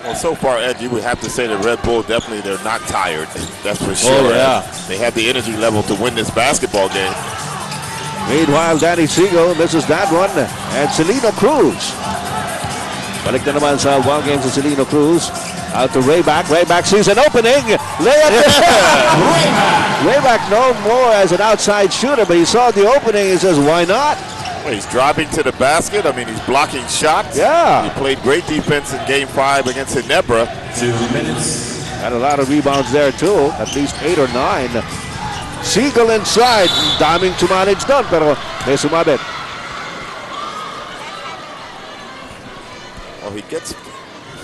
Well, so far, Ed, you would have to say that Red Bull definitely, they're not tired. That's for sure. They have the energy level to win this basketball game. Meanwhile, Danny Siegel misses that one. And Celino Cruz. Balik na naman sa ball game sa Celino Cruz. Out to Rayback. Rayback sees an opening. Layup. Rayback known more as an outside shooter, but he saw the opening. He says, why not? Well, he's driving to the basket. I mean, he's blocking shots. Yeah. He played great defense in Game 5 against Ginebra. 2 minutes. Had a lot of rebounds there, too. At least 8 or 9. Siegel inside. Daming to manage doon, pero may sumabit. Well, he gets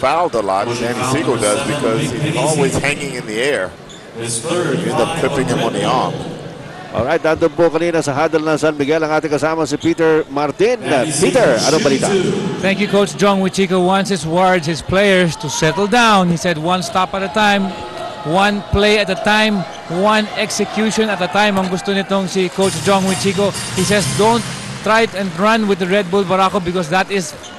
fouled a lot, Danny Siegel does, because he's always hanging in the air. His third You end up clipping him on the arm. Alright, nandun po kanina sa huddle ng San Miguel ang ating kasama si Peter Martin. Peter, anong balita? Thank you, Coach Jong Wichiko wants his wards, his players to settle down. He said one stop at a time, one play at a time, one execution at a time. Ang gusto nitong si Coach Jong Wichiko. He says don't try and run with the Red Bull Barako because that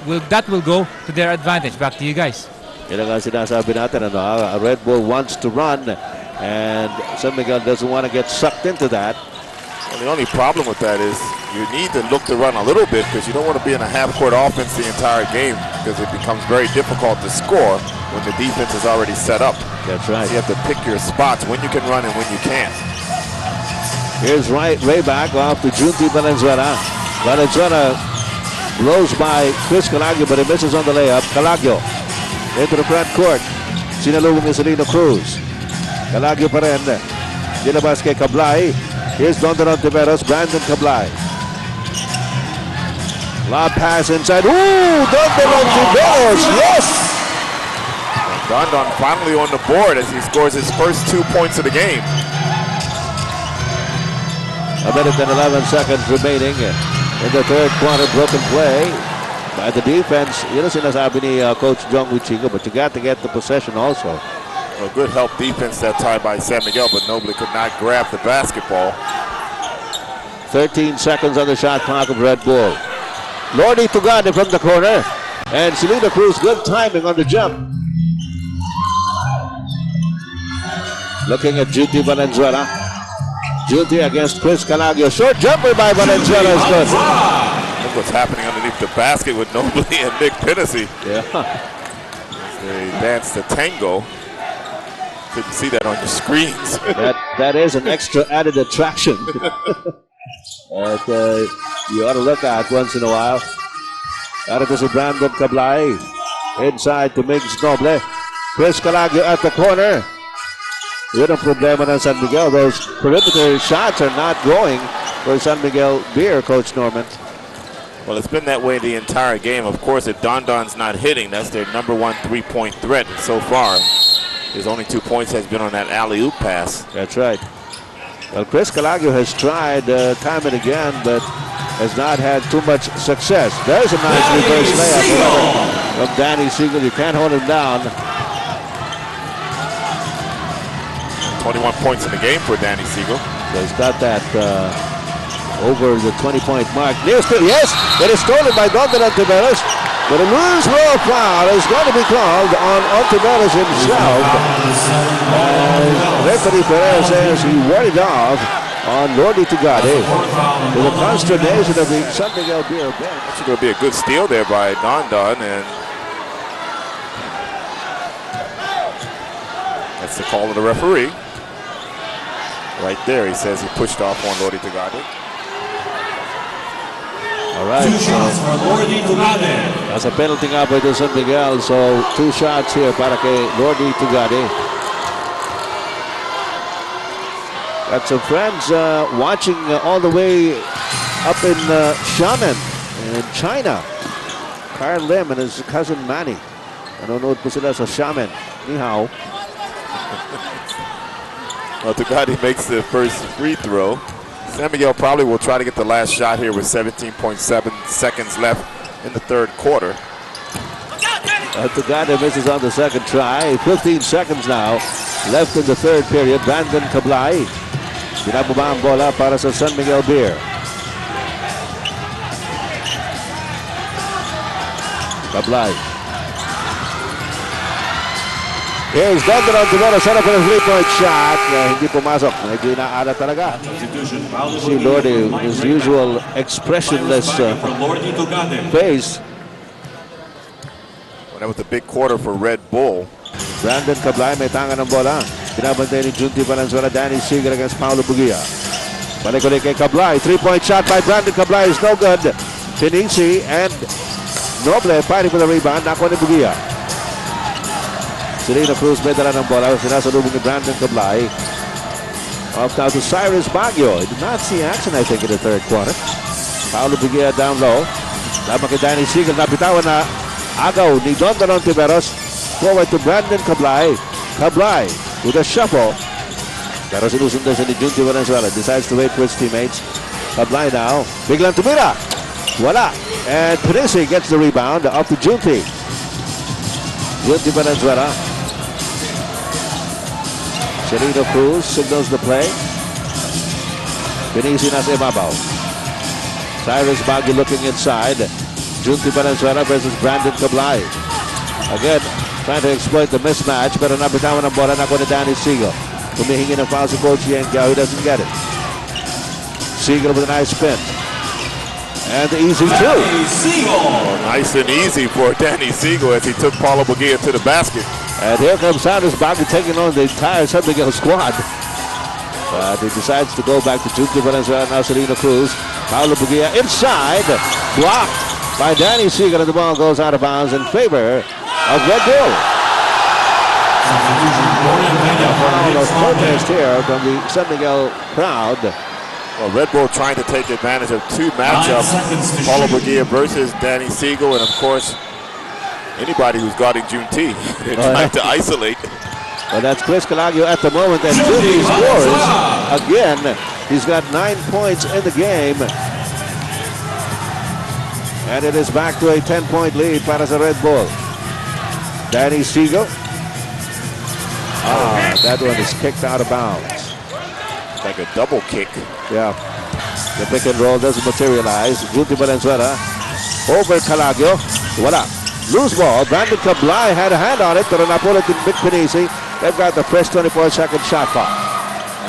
will go to their advantage. Back to you guys. Yan ang sinasabi natin. Red Bull wants to run and San Miguel doesn't want to get sucked into that. Well, the only problem with that is you need to look to run a little bit because you don't want to be in a half-court offense the entire game because it becomes very difficult to score when the defense is already set up. That's right. So you have to pick your spots when you can run and when you can't. Here's Rayback off to Junti Valenzuela. Valenzuela blows by Chris Calagio, but he misses on the layup. Calagio into the front court. Sinalubong ni Celino Cruz. Calagio pa rin. Dinabas kay Cablay. Here's Dondon Tiveros, Brandon Cablay. Lob pass inside. Ooh, Dondon Tiveros, yes! Dondon finally on the board as he scores his first 2 points of the game. A minute and 11 seconds remaining in the third quarter. Broken play by the defense. Yun ang sinasabi ni Coach Jong Wichiko, but you got to get the possession also. A good help defense that time by San Miguel, but Noble could not grab the basketball. 13 seconds on the shot clock of Red Bull. Lordy Tugade from the corner. And Celino Cruz, good timing on the jump. Looking at Junti Valenzuela. Junti against Chris Calagio. Short jumper by Valenzuela is good. Look what's happening underneath the basket with Noble and Nick Pinnessy. Yeah. They dance the tango. Couldn't see that on your screens. that is an extra added attraction that you ought to look at once in a while. Out to Brandon Cablay. Inside to Miggs Noble. Chris Calagio at the corner. Yun ang problema ng San Miguel. Those perimeter shots are not going for San Miguel Beer, Coach Norman. Well, it's been that way the entire game. Of course, if Dondon's not hitting, that's their #1 3-point threat so far. His only 2 points has been on that alley-oop pass. That's right. Well, Chris Calagio has tried time and again, but has not had too much success. There's a nice reverse layup from Danny Siegel. You can't hold him down. 21 points in the game for Danny Siegel. So he's got that over the 20-point mark. Yes, it is stolen by Dondon Tiveros. But a loose roll foul is going to be called on Ontiveros himself. Referee Perez says he warded off on Lordy Tugade to the consternation of the San Miguel Beer bench. Actually, going to be a good steal there by Dondon, and that's the call of the referee. Right there, he says he pushed off on Lordy Tugade. All right. 2 shots for Lordy Tugade. That's a penalty nga by San Miguel. So 2 shots here para kay Lordy Tugade. Got some friends watching all the way up in Xiamen in China. Carl Lim and his cousin Manny. Nanonood po sila sa Xiamen. Ni hao. Well, Tugade makes the first free throw. San Miguel probably will try to get the last shot here with 17.7 seconds left in the third quarter. Tugade misses on the second try. 15 seconds now left in the third period. Brandon Cablay. Binababa ang bola para sa San Miguel Beer. Cablay. Here's Dondon Tiveros, set up for a 3-point shot. Hindi pumasok. Medyo inaala talaga. Si Lordy, his usual expressionless face. Well, that was a big quarter for Red Bull. Brandon Cablay may tanga ng bola. Binabantay ni Junti Valenzuela. Danny Seager against Paulo Bugia. Balik-ulit kay Cablay. 3-point shot by Brandon Cablay is no good. Pinisi and Noble fighting for the rebound. Nakuha ni Bugia. Sereno Cruz may dala ng bola. Sinasalubong ni Brandon Cablay. Off now to Cyrus Baguio. He did not see action, I think, in the third quarter. Paulo Bugia down low. Laban kay Danny Seager. Napitawan na agaw ni Don Tiberos. Forward to Brandon Cablay. Cablay with a shuffle. Pero sinusundan siya ni Junti Valenzuela. Decides to wait for his teammates. Cablay now. Biglang tumira. Wala. And Pinisi gets the rebound off to Junti. Junti Valenzuela. Sereno Cruz signals the play. Pinisi nasa ibabaw. Cyrus Baguio looking inside. Junti Valenzuela versus Brandon Cablay. Again, trying to exploit the mismatch, pero nabitawan ng bola na ko ni Danny Seager. Humihingi ng foul si Coach Yan Gao. He doesn't get it. Seager with a nice spin. And the easy two. Oh, nice and easy for Danny Seager as he took Paulo Bugia to the basket. And here comes Cyrus Baguio taking on the entire San Miguel squad. But he decides to go back to Junti Valenzuela. Now Sereno Cruz. Paulo Bugia inside. Blocked by Danny Seager, and the ball goes out of bounds in favor of Red Bull. No protest here from the San Miguel crowd. Well, Red Bull trying to take advantage of two matchups. Paulo Bugia versus Danny Seager, and of course, anybody who's guarding Junti. They're trying to isolate. Well, that's Chris Calagio at the moment, and Junti scores again. He's got 9 points in the game. And it is back to a 10-point lead para sa Red Bull. Danny Seager. That one is kicked out of bounds. It's like a double kick. Yeah. The pick and roll doesn't materialize. Junti Valenzuela over Calagio. Wala. Loose ball. Brandon Cablay had a hand on it, pero napulit in Vic Pinisi. They've got the first 24-second shot clock.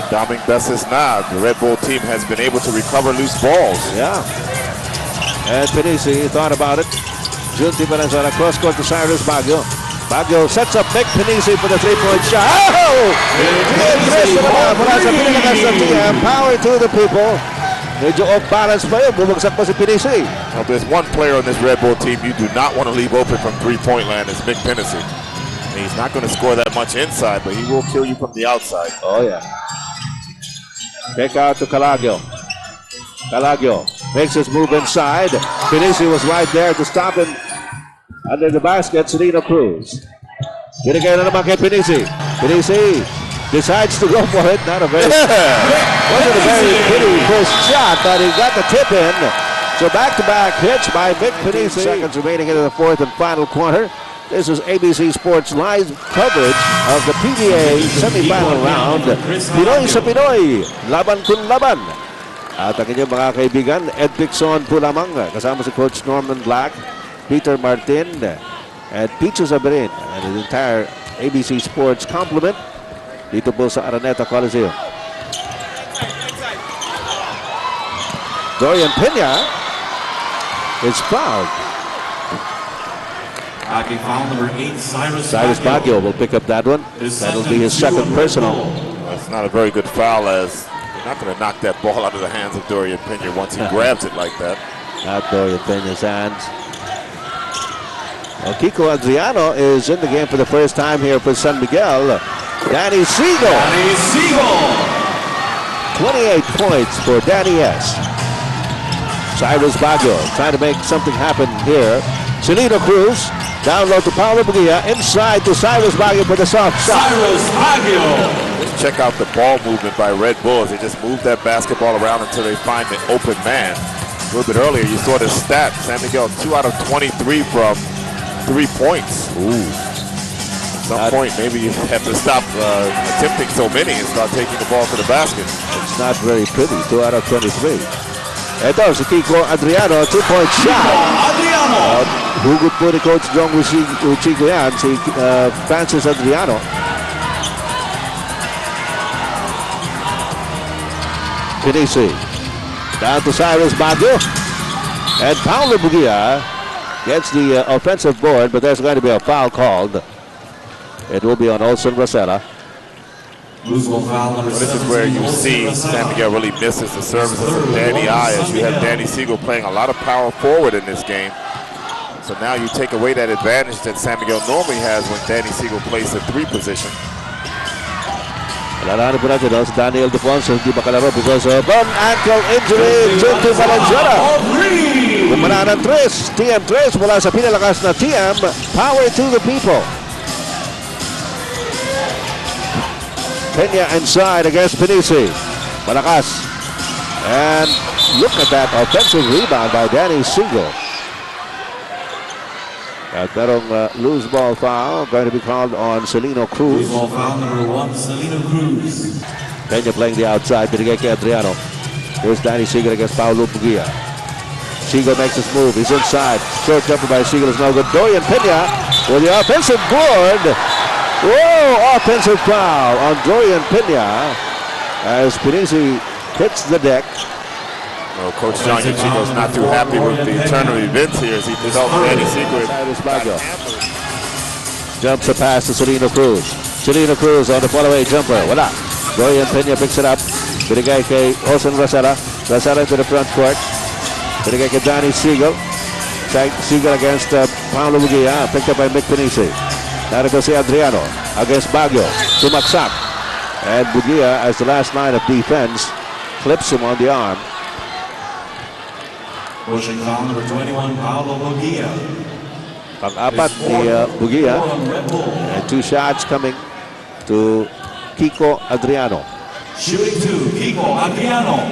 Daming beses na, the Red Bull team has been able to recover loose balls. Yeah. And Pinisi thought about it. Junti Valenzuela cross court to Cyrus Baguio. Baguio sets up Vic Pinisi for the 3-point shot. Oh! Power to the people. Medyo off-balance pa yun. Bumagsak pa si Pinisi. Now, there's one player on this Red Bull team you do not want to leave open from three-point land. It's Vic Pinisi. He's not going to score that much inside, but he will kill you from the outside. Oh, yeah. Kick out to Calagio. Calagio makes his move inside. Pinisi was right there to stop him under the basket. Sereno Cruz. Binigay na naman kay Pinisi. Pinisi decides to go for it. Not a very, wasn't a very pretty first shot, but he got the tip in. So back-to-back hits by Vic Pinisi. Seconds remaining into the fourth and final quarter. This is ABC Sports live coverage of the PBA semifinal round. Pinoy sa Pinoy, laban kun laban. At ang inyong mga kaibigan, Ed Pixon po lamang, kasama si Coach Norman Black, Peter Martin, and Picho Sabarin, and the entire ABC Sports complement dito po sa Araneta Coliseum. Dorian Pena is fouled. Foul number 8, Cyrus Baguio will pick up that one. That'll be his second personal. That's not a very good foul, as you're not going to knock that ball out of the hands of Dorian Pena once he grabs it like that. Not Dorian Pena's hands. Well, Kiko Adriano is in the game for the first time here for San Miguel. Danny Seager. 28 points for Danny S. Cyrus Baguio trying to make something happen here. Sereno Cruz down low to Paulo Bugia. Inside to Cyrus Baguio for the soft shot. Cyrus Baguio. Just check out the ball movement by Red Bulls. They just move that basketball around until they find the open man. A little bit earlier, you saw the stat. San Miguel 2 out of 23 from 3 points. Ooh. At some point, maybe you have to stop attempting so many and start taking the ball to the basket. It's not very pretty. 2 out of 23. Ito si Kiko Adriano, 2-point shot. Hugot po ni Coach Jong Uchigo yan, si Francis Adriano. Pinisi. Down to Cyrus Baguio. And Paulo Bugia gets the offensive board, but there's going to be a foul called. It will be on Olsen Rosella. Loose ball foul number This is 17, where you Olsen see Rosella. San Miguel really misses the services of Third, Danny number I, as you have 17. Danny Siegel playing a lot of power forward in this game. So now you take away that advantage that San Miguel normally has when Danny Siegel plays the 3 position. Alalahanin po natin, si Daniel Defonso hindi makalaro because of an ankle injury. Junti Valenzuela. Kumana ng 3. TM3 mula sa pinalakas na TM. Power to the people. Peña inside against Pinisi. Malakas. And look at that offensive rebound by Danny Siegel. At merong loose ball foul going to be called on Celino Cruz. Loose ball foul number 1, Celino Cruz. Peña playing the outside, binigay kay Adriano. Here's Danny Siegel against Paulo Bugia. Siegel makes his move, he's inside. Short jumper by Siegel is no good. Dorian Peña with the offensive board. Whoa, offensive foul on Dorian Peña as Pinisi hits the deck. Well, Coach John Chico's not too happy with the turn of events here as he felt Danny Siegel. Jumps a pass to Celino Cruz. Celino Cruz on the follow-away jumper. Wala. Dorian Peña picks it up. Binigay kay Olsen Rosella. Rosella into the front court. Binigay kay Danny Siegel. Siegel against Paulo Bugia. Picked up by Mick Pinisi. Narito si Adriano against Baguio. Sumaksak. And Bugia, as the last line of defense, clips him on the arm. Pushing foul number 21, Paulo Bugia. Pang-apat ni Bugia. And 2 shots coming to Kiko Adriano. Shooting 2, Kiko Adriano.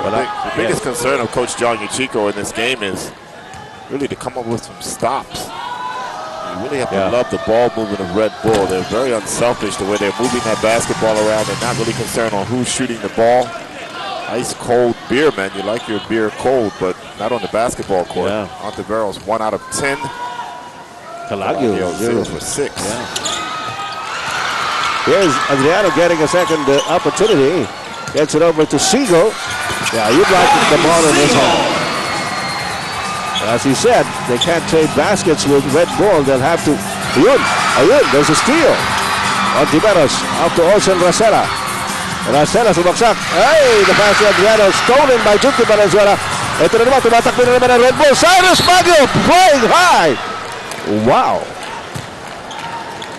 The biggest concern of Coach John Chico in this game is really to come up with some stops. You really have to love the ball movement of Red Bull. They're very unselfish the way they're moving that basketball around. They're not really concerned on who's shooting the ball. Ice cold beer, man. You like your beer cold, but not on the basketball court. Yeah. Ontiveros 1 out of 10. Calagio 0 for 6. Yeah. Here's Adriano getting a second opportunity. Gets it over to Siegel. Yeah, you'd like the ball in his hand. As he said, they can't trade baskets with Red Bull. They'll have to. Ayun, there's a steal. Ontiveros up to Olsen Rosella. Rosella sumaksak. Hey, the pass to Adriano stolen by Junti Valenzuela. Ito na naman, tumatakbo na naman ang Red Bull. Cyrus Baguio flying high. Wow.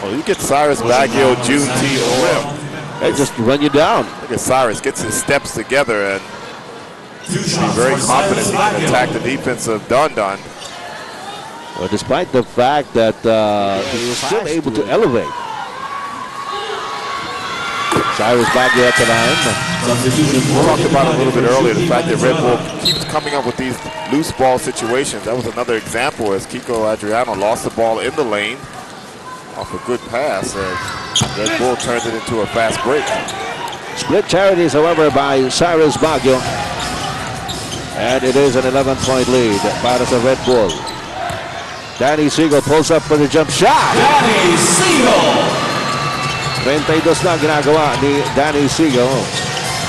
Well, you get Cyrus Baguio, Junti, or They just run you down. look at Cyrus, gets his steps together and be very confident he can attack the defense of Don Don. Well, despite the fact that he was still able to elevate. Cyrus Baguio at the line. We talked about it a little bit earlier, the fact that Red Bull keeps coming up with these loose ball situations. That was another example as Kiko Adriano lost the ball in the lane off a good pass, and Red Bull turned it into a fast break. Split charities, however, by Cyrus Baguio. And it is an 11-point lead para sa Red Bull. Danny Siegel pulls up for the jump shot. Danny Siegel. 22 na ginagawa ni Danny Siegel.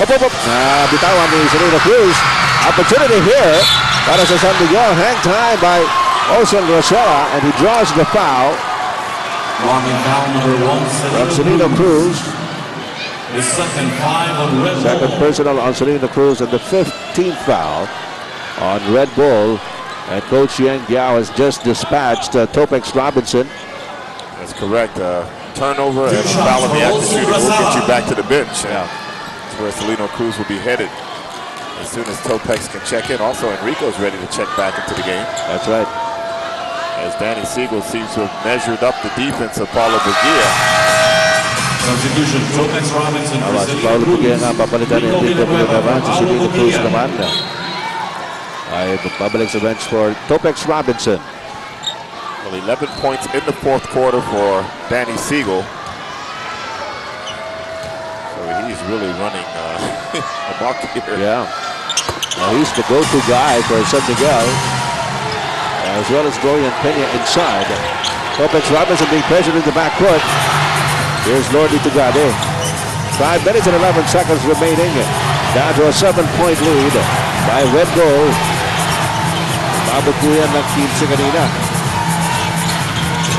Bitawan ni Celino Cruz. Opportunity here para sa San Miguel. Hang time by Olsen Rosella, and he draws the foul. Walking foul number 1, From Celino Cruz. The second 5 on Red Bull. Second personal on Celino Cruz, and the 15th foul on Red Bull. And Coach Yang Giao has just dispatched Topex Robinson. That's correct. Turnover and a foul in the act of shooting will get you back to the bench. And that's where Celino Cruz will be headed as soon as Topex can check in. Also, Enrico's ready to check back into the game. That's right. As Danny Siegel seems to have measured up the defense of Paulo Bugia. Substitution, Topex Robinson for Si Paulo Bugia nga Celino papalitan niya dito po yung naman. Si Celino Cruz naman ay magpabalik sa bench for Topex Robinson. Well, 11 points in the fourth quarter for Danny Siegel. So he's really running amok here. Yeah. Now he's the go-to guy for San Miguel, as well as Dorian Peña inside. Topex Robinson being pressured in the backcourt. Here's Lordy Tugade. 5 minutes and 11 seconds remaining. Down to a 7-point lead by Red Bull. Mabot po yan ng 15 kanina.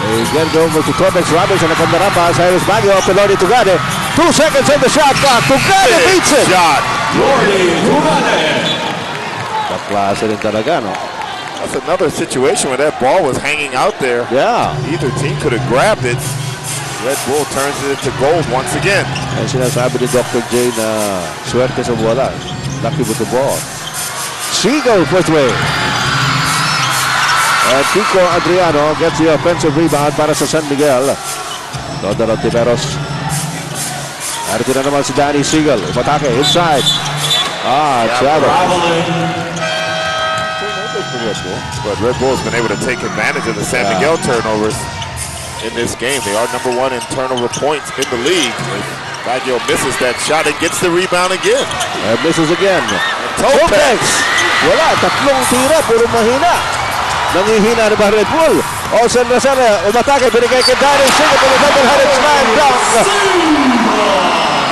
Again, over to Torbex Robinson. Nakanda pa. Cyrus Baguio. Peloni Tugade. 2 seconds on the shot clock. Tugade beats it. Shot. Kaklase rin talaga, no? That's another situation where that ball was hanging out there. Yeah. Either team could have grabbed it. Red Bull turns it into gold once again. Ay sinasabi ni Dr. J na swerte sa bola. Lucky with the ball. Seagull first way. And Pico Adriano gets the offensive rebound para sa San Miguel. Dodon of Tiberos. Narito na naman si Danny Seagull. Umatake inside. Travel. But Red Bull's been able to take advantage of the San Miguel turnovers in this game. They are #1 in turnover points in the league. Baguio misses that shot and gets the rebound again. And misses again. Topex. Wala, tatlong tira, puro mahina. Nangihina na ba Red Bull? Olsen Rosella, umatake, binigay kay Danny Seagull to the double-headed slam dunk.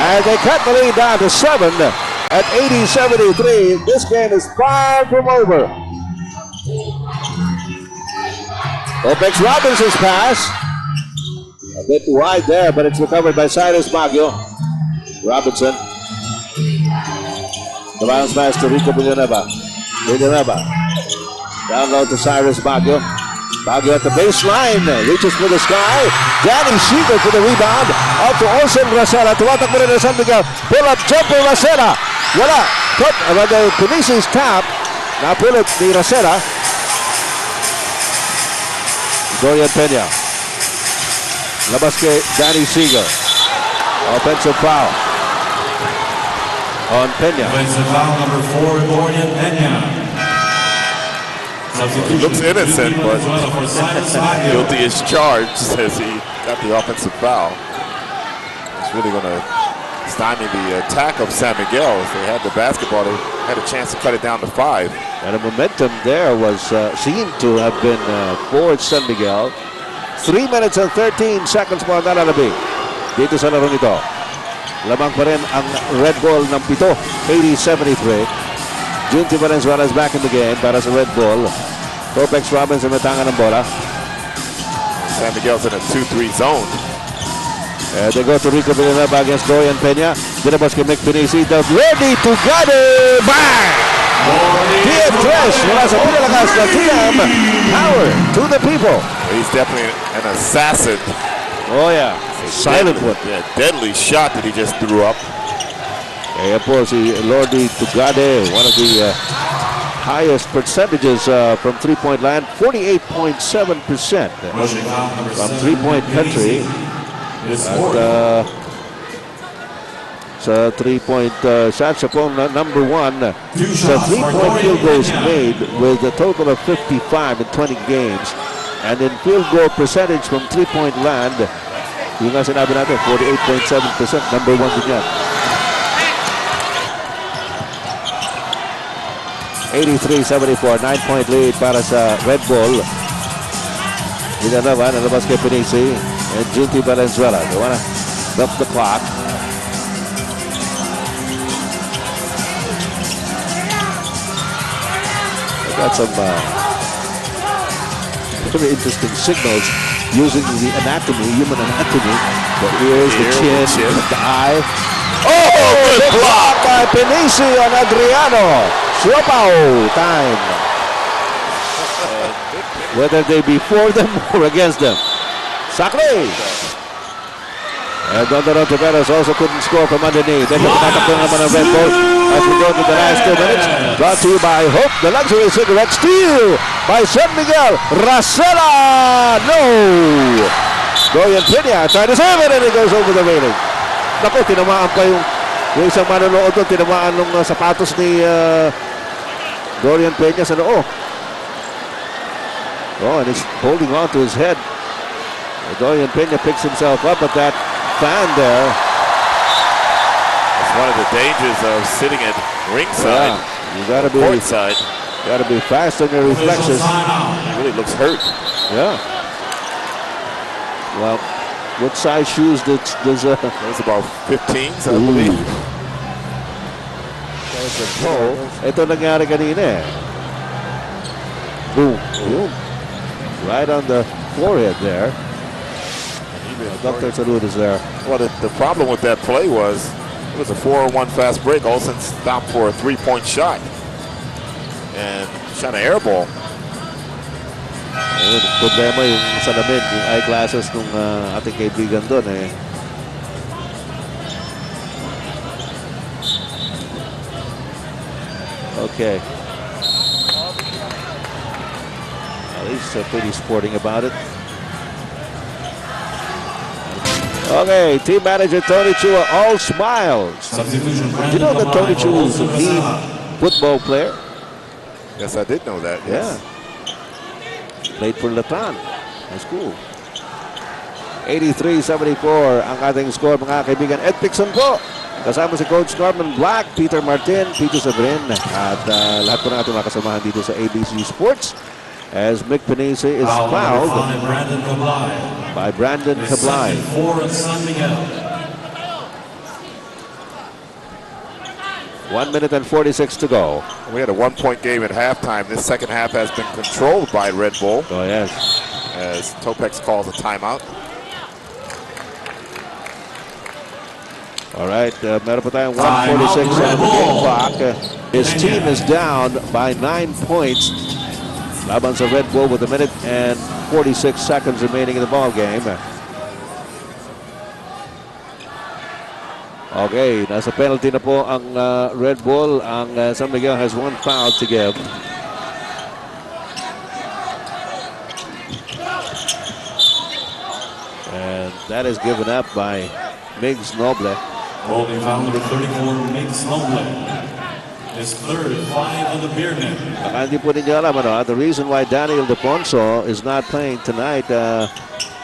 And they cut the lead down to 7 at 80-73. This game is far from over. Topex Robinson's pass. A bit wide there, but it's recovered by Cyrus Baguio. Robinson. The bounce pass to Rico Villanueva. Down low to Cyrus Baguio. Baguio at the baseline. Reaches for the sky. Danny Seagull for the rebound. Out to Olsen Rosella. Tumatakbo rin na San Miguel. Pull up jumper Rosella. Wala. Put the Punisi's tap. Napulot ni Rosella. Dorian Peña. Labas kay Danny Seagull. Offensive foul on Peña. Offensive foul number 4, Dorian Peña. He looks innocent, but guilty as charged as he got the offensive foul. It's really going to stymie the attack of San Miguel. If they had the basketball, they had a chance to cut it down to 5. And the momentum there was seen to have been for San Miguel. 3 minutes and 13 seconds mo ang nalalabing dito sa larong ito. Lamang pa rin ang Red Bull ng 7, 80-73. Junti Valenzuela is back in the game para sa Red Bull. Topex Robinson may tanga ng bola. San Miguel's in a 2-3 zone. They go to Rico Villanueva against Dorian Peña. Dinabas kay Mick Pinisi. Ready to get it! Bang! TM Fresh mula sa pinalakas na TM Power to the people. He's definitely an assassin. Oh yeah, silent one. Yeah, deadly shot that he just threw up. Kaya po si Lordy Tugade, one of the highest percentages from three-point land, 48.7% from three-point country. At sa three-point shot siya po number 1 sa three-point field goals made with a total of 55 in 20 games. And in field goal percentage from three-point land, yung nga sinabi natin, 48.7%, number 1 din yan. 83-74, 9-point lead para sa Red Bull. Villanueva, nalabas kay Pinisi and Junti Valenzuela. They wanna stop the clock. They got some very interesting signals using the anatomy, human anatomy. The ears, the chin, the eye. Oh, good block by Pinisi on Adriano. Siopaw time. Whether they be for them or against them. Sakli. And Dondoro Tiberos also couldn't score from underneath. Then pinatakbo naman ng Red Bull as we go to the last 2 minutes. Brought to you by Hope, the luxury cigarette. Steal by San Miguel. Rosella! No! Dorian Peña trying to save it and it goes over the railing. Naku, tinamaan pa yung isang manonood doon. Tinamaan ng sapatos ni Dorian Peña sa noo. Oh, and he's holding on to his head. Dorian Peña picks himself up at that fan there. That's one of the dangers of sitting at ringside. Yeah, you gotta be courtside. Gotta be fast on your reflexes. He really looks hurt. Yeah. Well, what size shoes does It's about 15s, I believe. Ito nangyari kanina eh. Boom. Boom. Right on the forehead there. Dr. Salud is there. Well, the problem with that play was it was a 4-on-1 fast break. Olsen stopped for a 3-point shot and shot an air ball. Ayun, problema yung salamin, yung eyeglasses nung ating kaibigan doon eh. Okay. At least pretty sporting about it. Okay, team manager Tony Chua, all smiles. Did you know that Tony Chua is a lead football player? Yes, I did know that. Yes. Yeah. Played for Latan High School. 83-74 ang ating score, mga kaibigan. Ed Pixon po. Kasama si Coach Norman Black, Peter Martin, Peter Sabrin, at lahat po ng ating mga kasamahan dito sa ABC Sports. As Mick Penise is fouled by Brandon Cablay. For San Miguel. 1 minute and 46 to go. We had a 1-point game at halftime. This second half has been controlled by Red Bull. Oh, yes. As Topex calls a timeout. All right, meron pa tayong 1:46 on the game clock. His team is down by 9 points. Laban sa Red Bull with 1 minute and 46 seconds remaining in the ball game. Okay, nasa penalty na po ang Red Bull. Ang San Miguel has 1 foul to give. And that is given up by Migs Noble. Holding foul number 34, Mix Noble. His third, 5 on the beer net. Baka hindi po ninyo alam, the reason why Daniel Deponso is not playing tonight,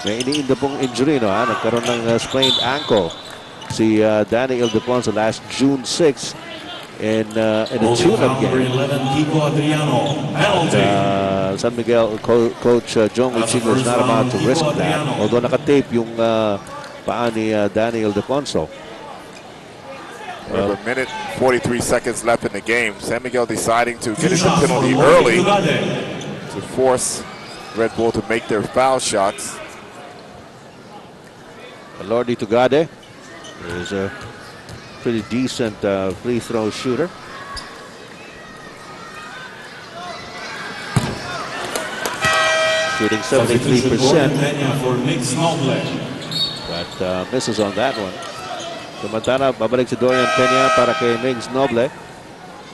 may iniinda pong injury, nagkaroon ng sprained ankle si Daniel Deponso last June 6 in a tune-up game. San Miguel coach John Uchigo is not about to risk that, although nakatape yung paa ni Daniel Deponso. We have 1 minute 43 seconds left in the game. San Miguel deciding to get into penalty early to force Red Bull to make their foul shots. Lordy Tugade is a pretty decent free throw shooter. Shooting 73%, but misses on that one. Samantala, babalik si Dorian Peña para kay Migs Noble.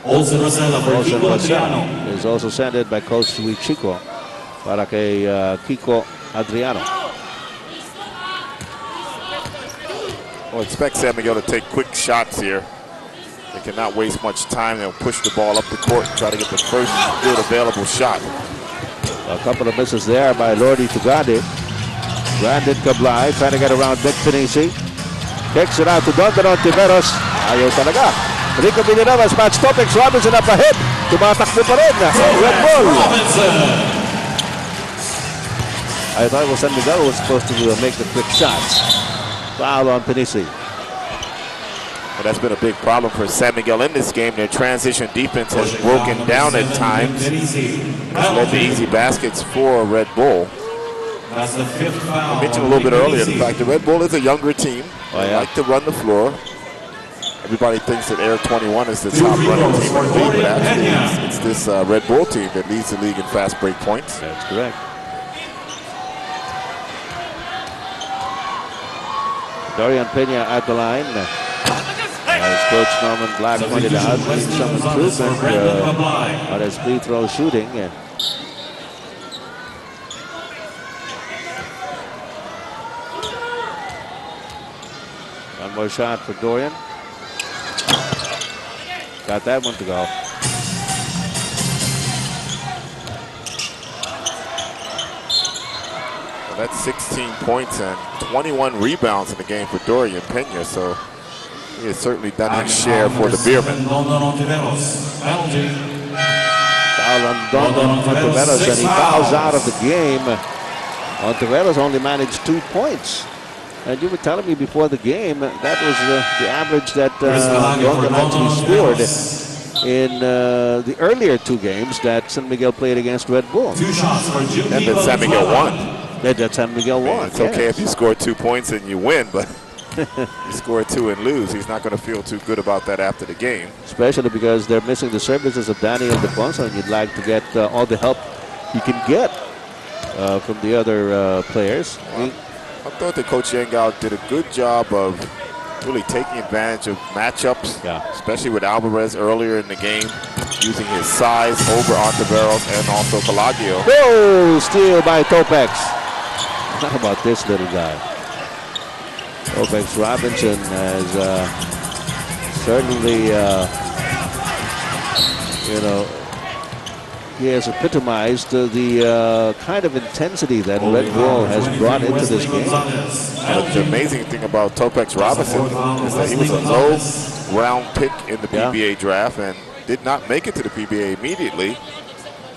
Olsen Rosella for Olsen Kiko Rosella Adriano. is also sent in by Coach Chico para kay Kiko Adriano. Well, expect San Miguel to take quick shots here. They cannot waste much time. They'll push the ball up the court and try to get the first good available shot. A couple of misses there by Lordy Tugade. Brandon Cablay trying to get around Mick Penise. Kicks it out to Don Tiveros. Ayaw talaga. Rico Villanueva, match Topex. Robinson up ahead. Tumatakbo pa rin. Red Bull. I thought San Miguel was supposed to make the quick shots. Foul on Penise. But that's been a big problem for San Miguel in this game. Their transition defense has broken down at times. It's led to easy baskets for Red Bull. That's the 5th foul. I mentioned a little bit earlier the fact that Red Bull is a younger team. They like to run the floor. Everybody thinks that Air 21 is the top running team in the league, but actually it's this Red Bull team that leads the league in fast break points. That's correct. Dorian Peña at the line. As Coach Norman Black pointed out, needs some improvement on his free throw shooting. One more shot for Dorian. Got that one to go. Well, that's 16 points and 21 rebounds in the game for Dorian Peña, so he has certainly done his share for the Beermen. Foul on Don Tiveros, and he fouls out of the game. Tiveros only managed 2 points. And you were telling me before the game that was the average that Don actually scored in the earlier 2 games that San Miguel played against Red Bull. 2 shots for And then San Miguel won. That San Miguel won. It's okay if you score 2 points and you win, but you score 2 and lose. He's not going to feel too good about that after the game. Especially because they're missing the services of Daniel DePonso, and you'd like to get all the help you can get from the other players. I thought that Coach Yengao did a good job of really taking advantage of matchups, especially with Alvarez earlier in the game, using his size over Ontiveros and also Pelagio. Oh, steal by Topex. How about this little guy? Topex Robinson has certainly, he has epitomized the kind of intensity that Red Bull has brought into this game. The amazing thing about Topex Robinson is that he was a low-round pick in the PBA draft and did not make it to the PBA immediately.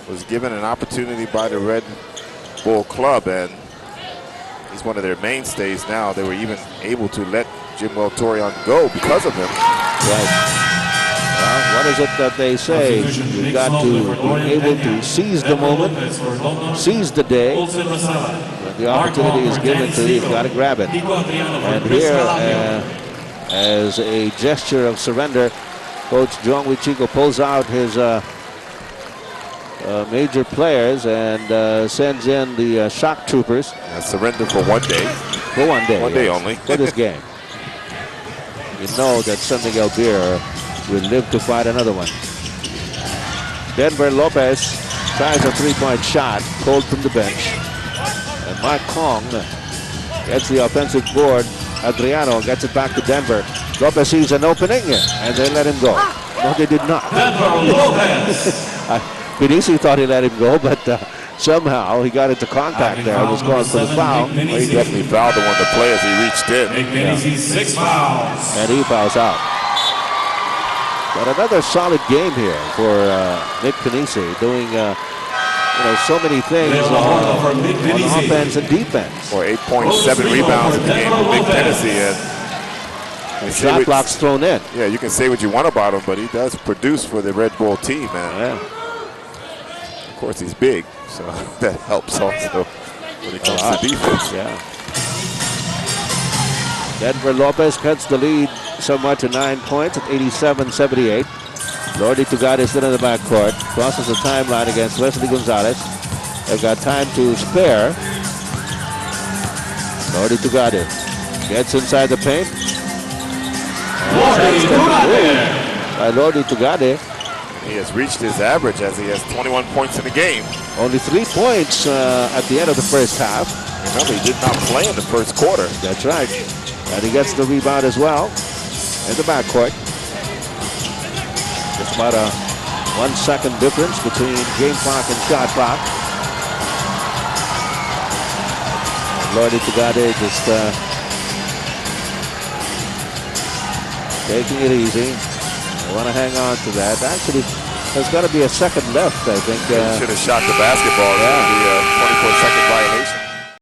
Was given an opportunity by the Red Bull club, and he's one of their mainstays now. They were even able to let Jim Torion go because of him. Right. Well, what is it that they say? You've got to be able to seize the moment, seize the day. When the opportunity is given to you, you've got to grab it. And here, as a gesture of surrender, Coach Jong Wichico pulls out his major players and sends in the shock troopers. Surrender for 1 day. For 1 day. 1 day only. For this game. You know that San Miguel Beer will live to fight another one. Denver Lopez tries a three-point shot, pulled from the bench. And Mark Kong gets the offensive board. Adriano gets it back to Denver. Lopez sees an opening, and they let him go. No, they did not. Pinisi thought he let him go, but somehow he got into contact there. Was going for the foul. Well, he definitely fouled one of the players. He reached in. 6 fouls. And he fouls out. But another solid game here for Nick Pinisi, doing so many things on offense and defense. Or 8.7 rebounds in the game for Nick Pinisi. And shot blocks thrown in. Yeah, you can say what you want about him, but he does produce for the Red Bull team. And of course, he's big, so that helps also when it comes to defense. Yeah. Denver Lopez cuts the lead somewhat to 9 points at 87-78. Lordy Tugade still in the backcourt. Crosses the timeline against Wesley Gonzalez. They've got time to spare. Lordy Tugade gets inside the paint. By Lordy Tugade. He has reached his average as he has 21 points in the game. Only 3 points at the end of the first half. Remember, he did not play in the first quarter. That's right. And he gets the rebound as well in the backcourt. Just about a 1 second difference between game clock and shot clock. Lordy Tugade just taking it easy. I want to hang on to that. Actually, there's got to be a second left, I think. He should have shot the basketball. That would be a 24-second violation.